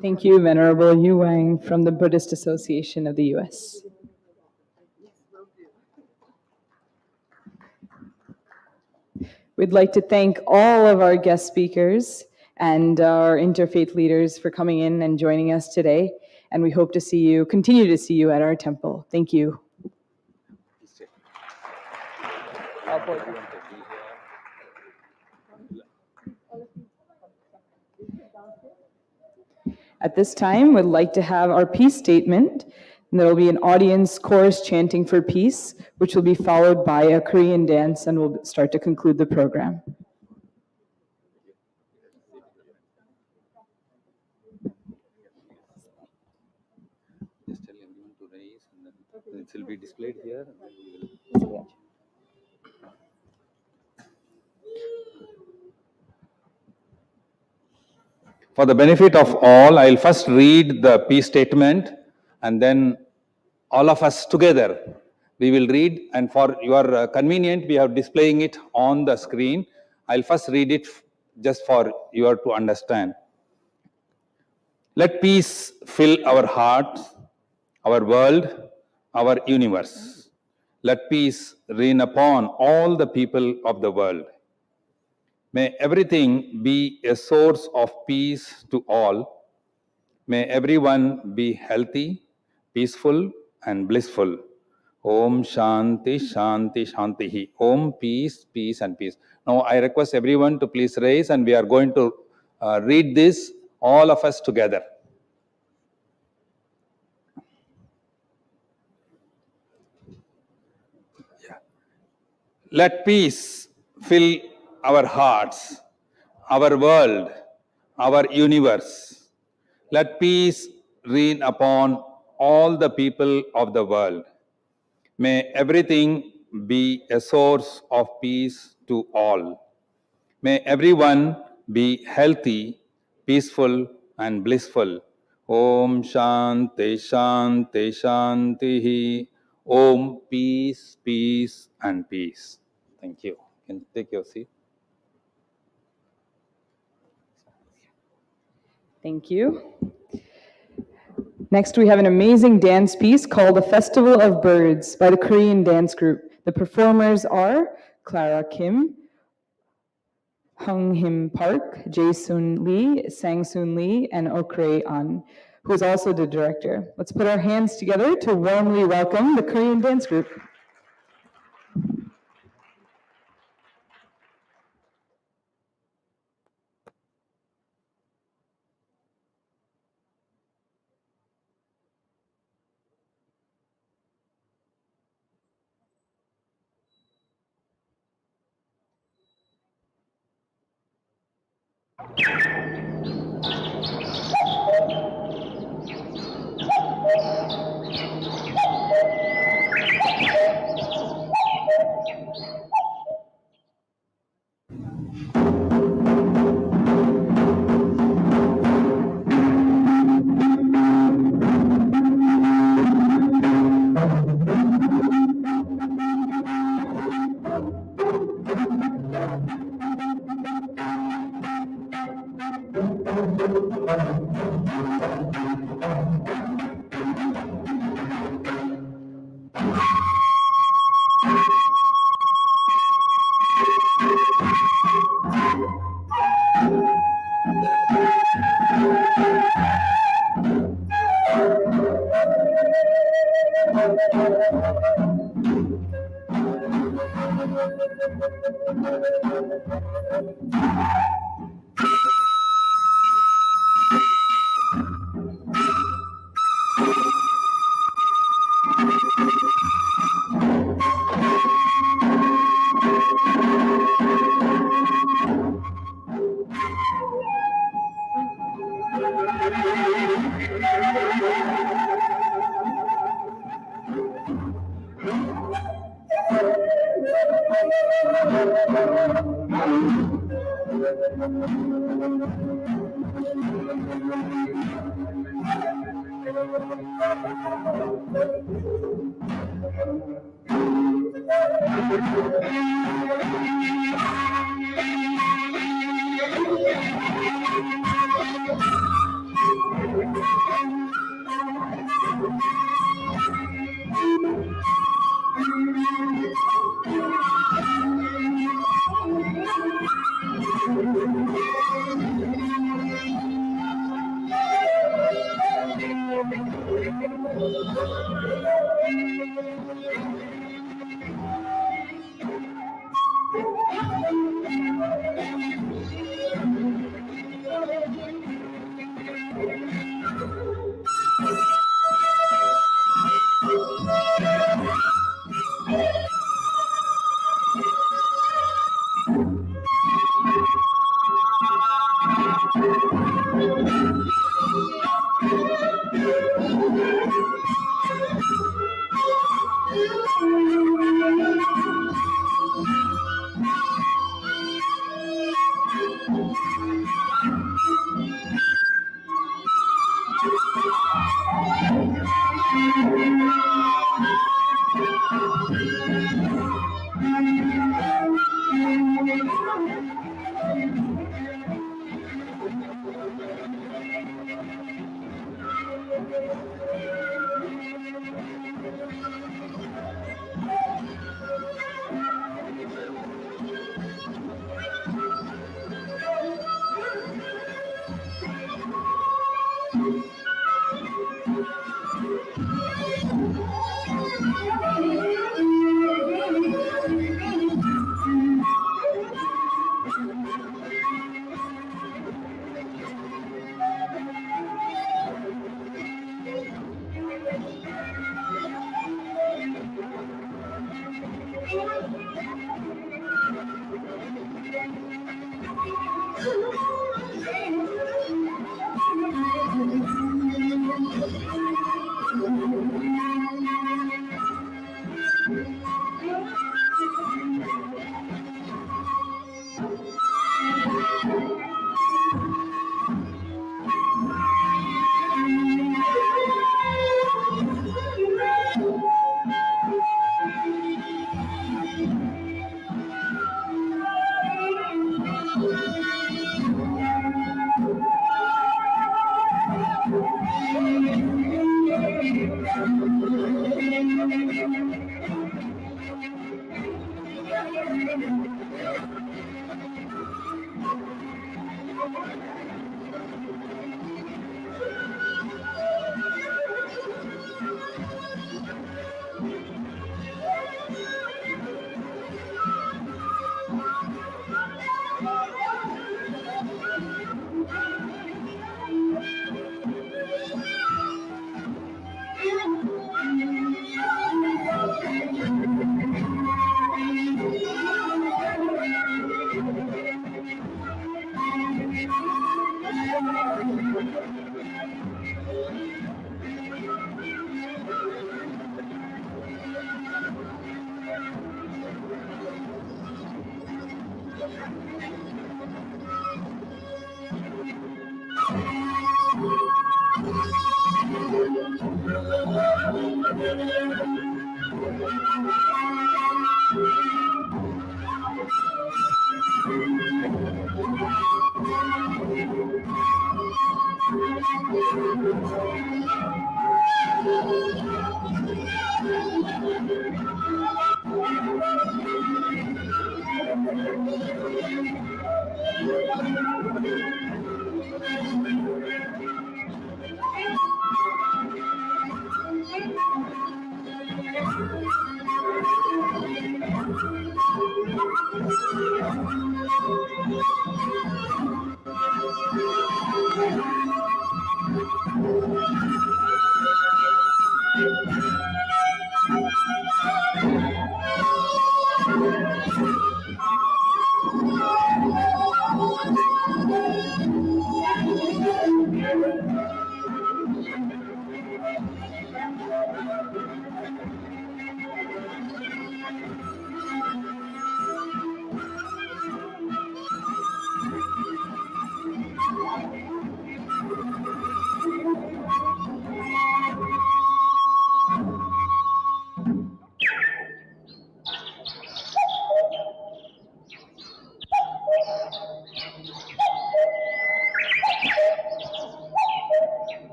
Thank you, Venerable Yu Wang from the Buddhist Association of the U.S. We'd like to thank all of our guest speakers and our interfaith leaders for coming in and joining us today. And we hope to continue to see you at our temple. Thank you. At this time, we'd like to have our peace statement. And there will be an audience chorus chanting for peace, which will be followed by a Korean dance, and we'll start to conclude the program. Just tell everyone to raise, and then it will be displayed here. For the benefit of all, I'll first read the peace statement, and then all of us together, we will read, and for your convenient, we are displaying it on the screen. I'll first read it just for you to understand. Let peace fill our hearts, our world, our universe. Let peace reign upon all the people of the world. May everything be a source of peace to all. May everyone be healthy, peaceful, and blissful. Om Shanti, Shanti, Shantihi. Om Peace, Peace, and Peace. Now I request everyone to please raise, and we are going to read this, all of us together. Let peace fill our hearts, our world, our universe. Let peace reign upon all the people of the world. May everything be a source of peace to all. May everyone be healthy, peaceful, and blissful. Om Shanti, Shanti, Shantihi. Om Peace, Peace, and Peace. Thank you. You can take your seat. Thank you. Next, we have an amazing dance piece called The Festival of Birds by the Korean dance group. The performers are Clara Kim, Hung Him Park, Jae-sun Lee, Sang-soon Lee, and Okray An, who is also the director. Let's put our hands together to warmly welcome the Korean dance group.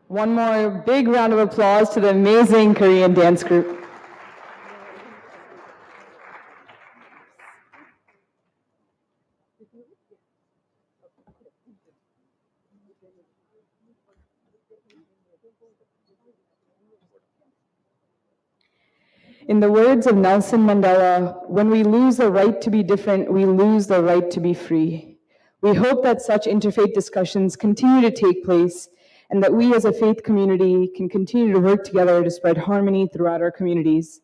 One more big round of applause to the amazing Korean dance group. In the words of Nelson Mandela, when we lose the right to be different, we lose the right to be free. We hope that such interfaith discussions continue to take place and that we as a faith community can continue to work together to spread harmony throughout our communities.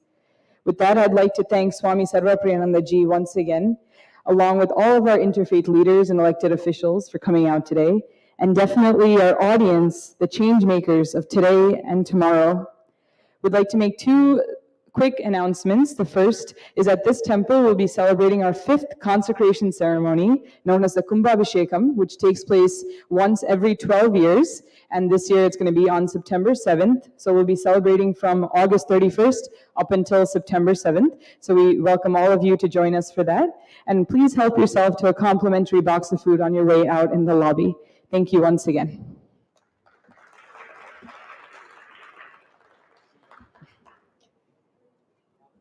With that, I'd like to thank Swami Sarvapriyananda ji once again, along with all of our interfaith leaders and elected officials for coming out today, and definitely our audience, the change makers of today and tomorrow. We'd like to make two quick announcements. The first is that this temple will be celebrating our 5th consecration ceremony, known as the Kumbhabhishekam, which takes place once every 12 years. And this year it's going to be on September 7th. So we'll be celebrating from August 31st up until September 7th. So we welcome all of you to join us for that. And please help yourself to a complimentary box of food on your way out in the lobby. Thank you once again.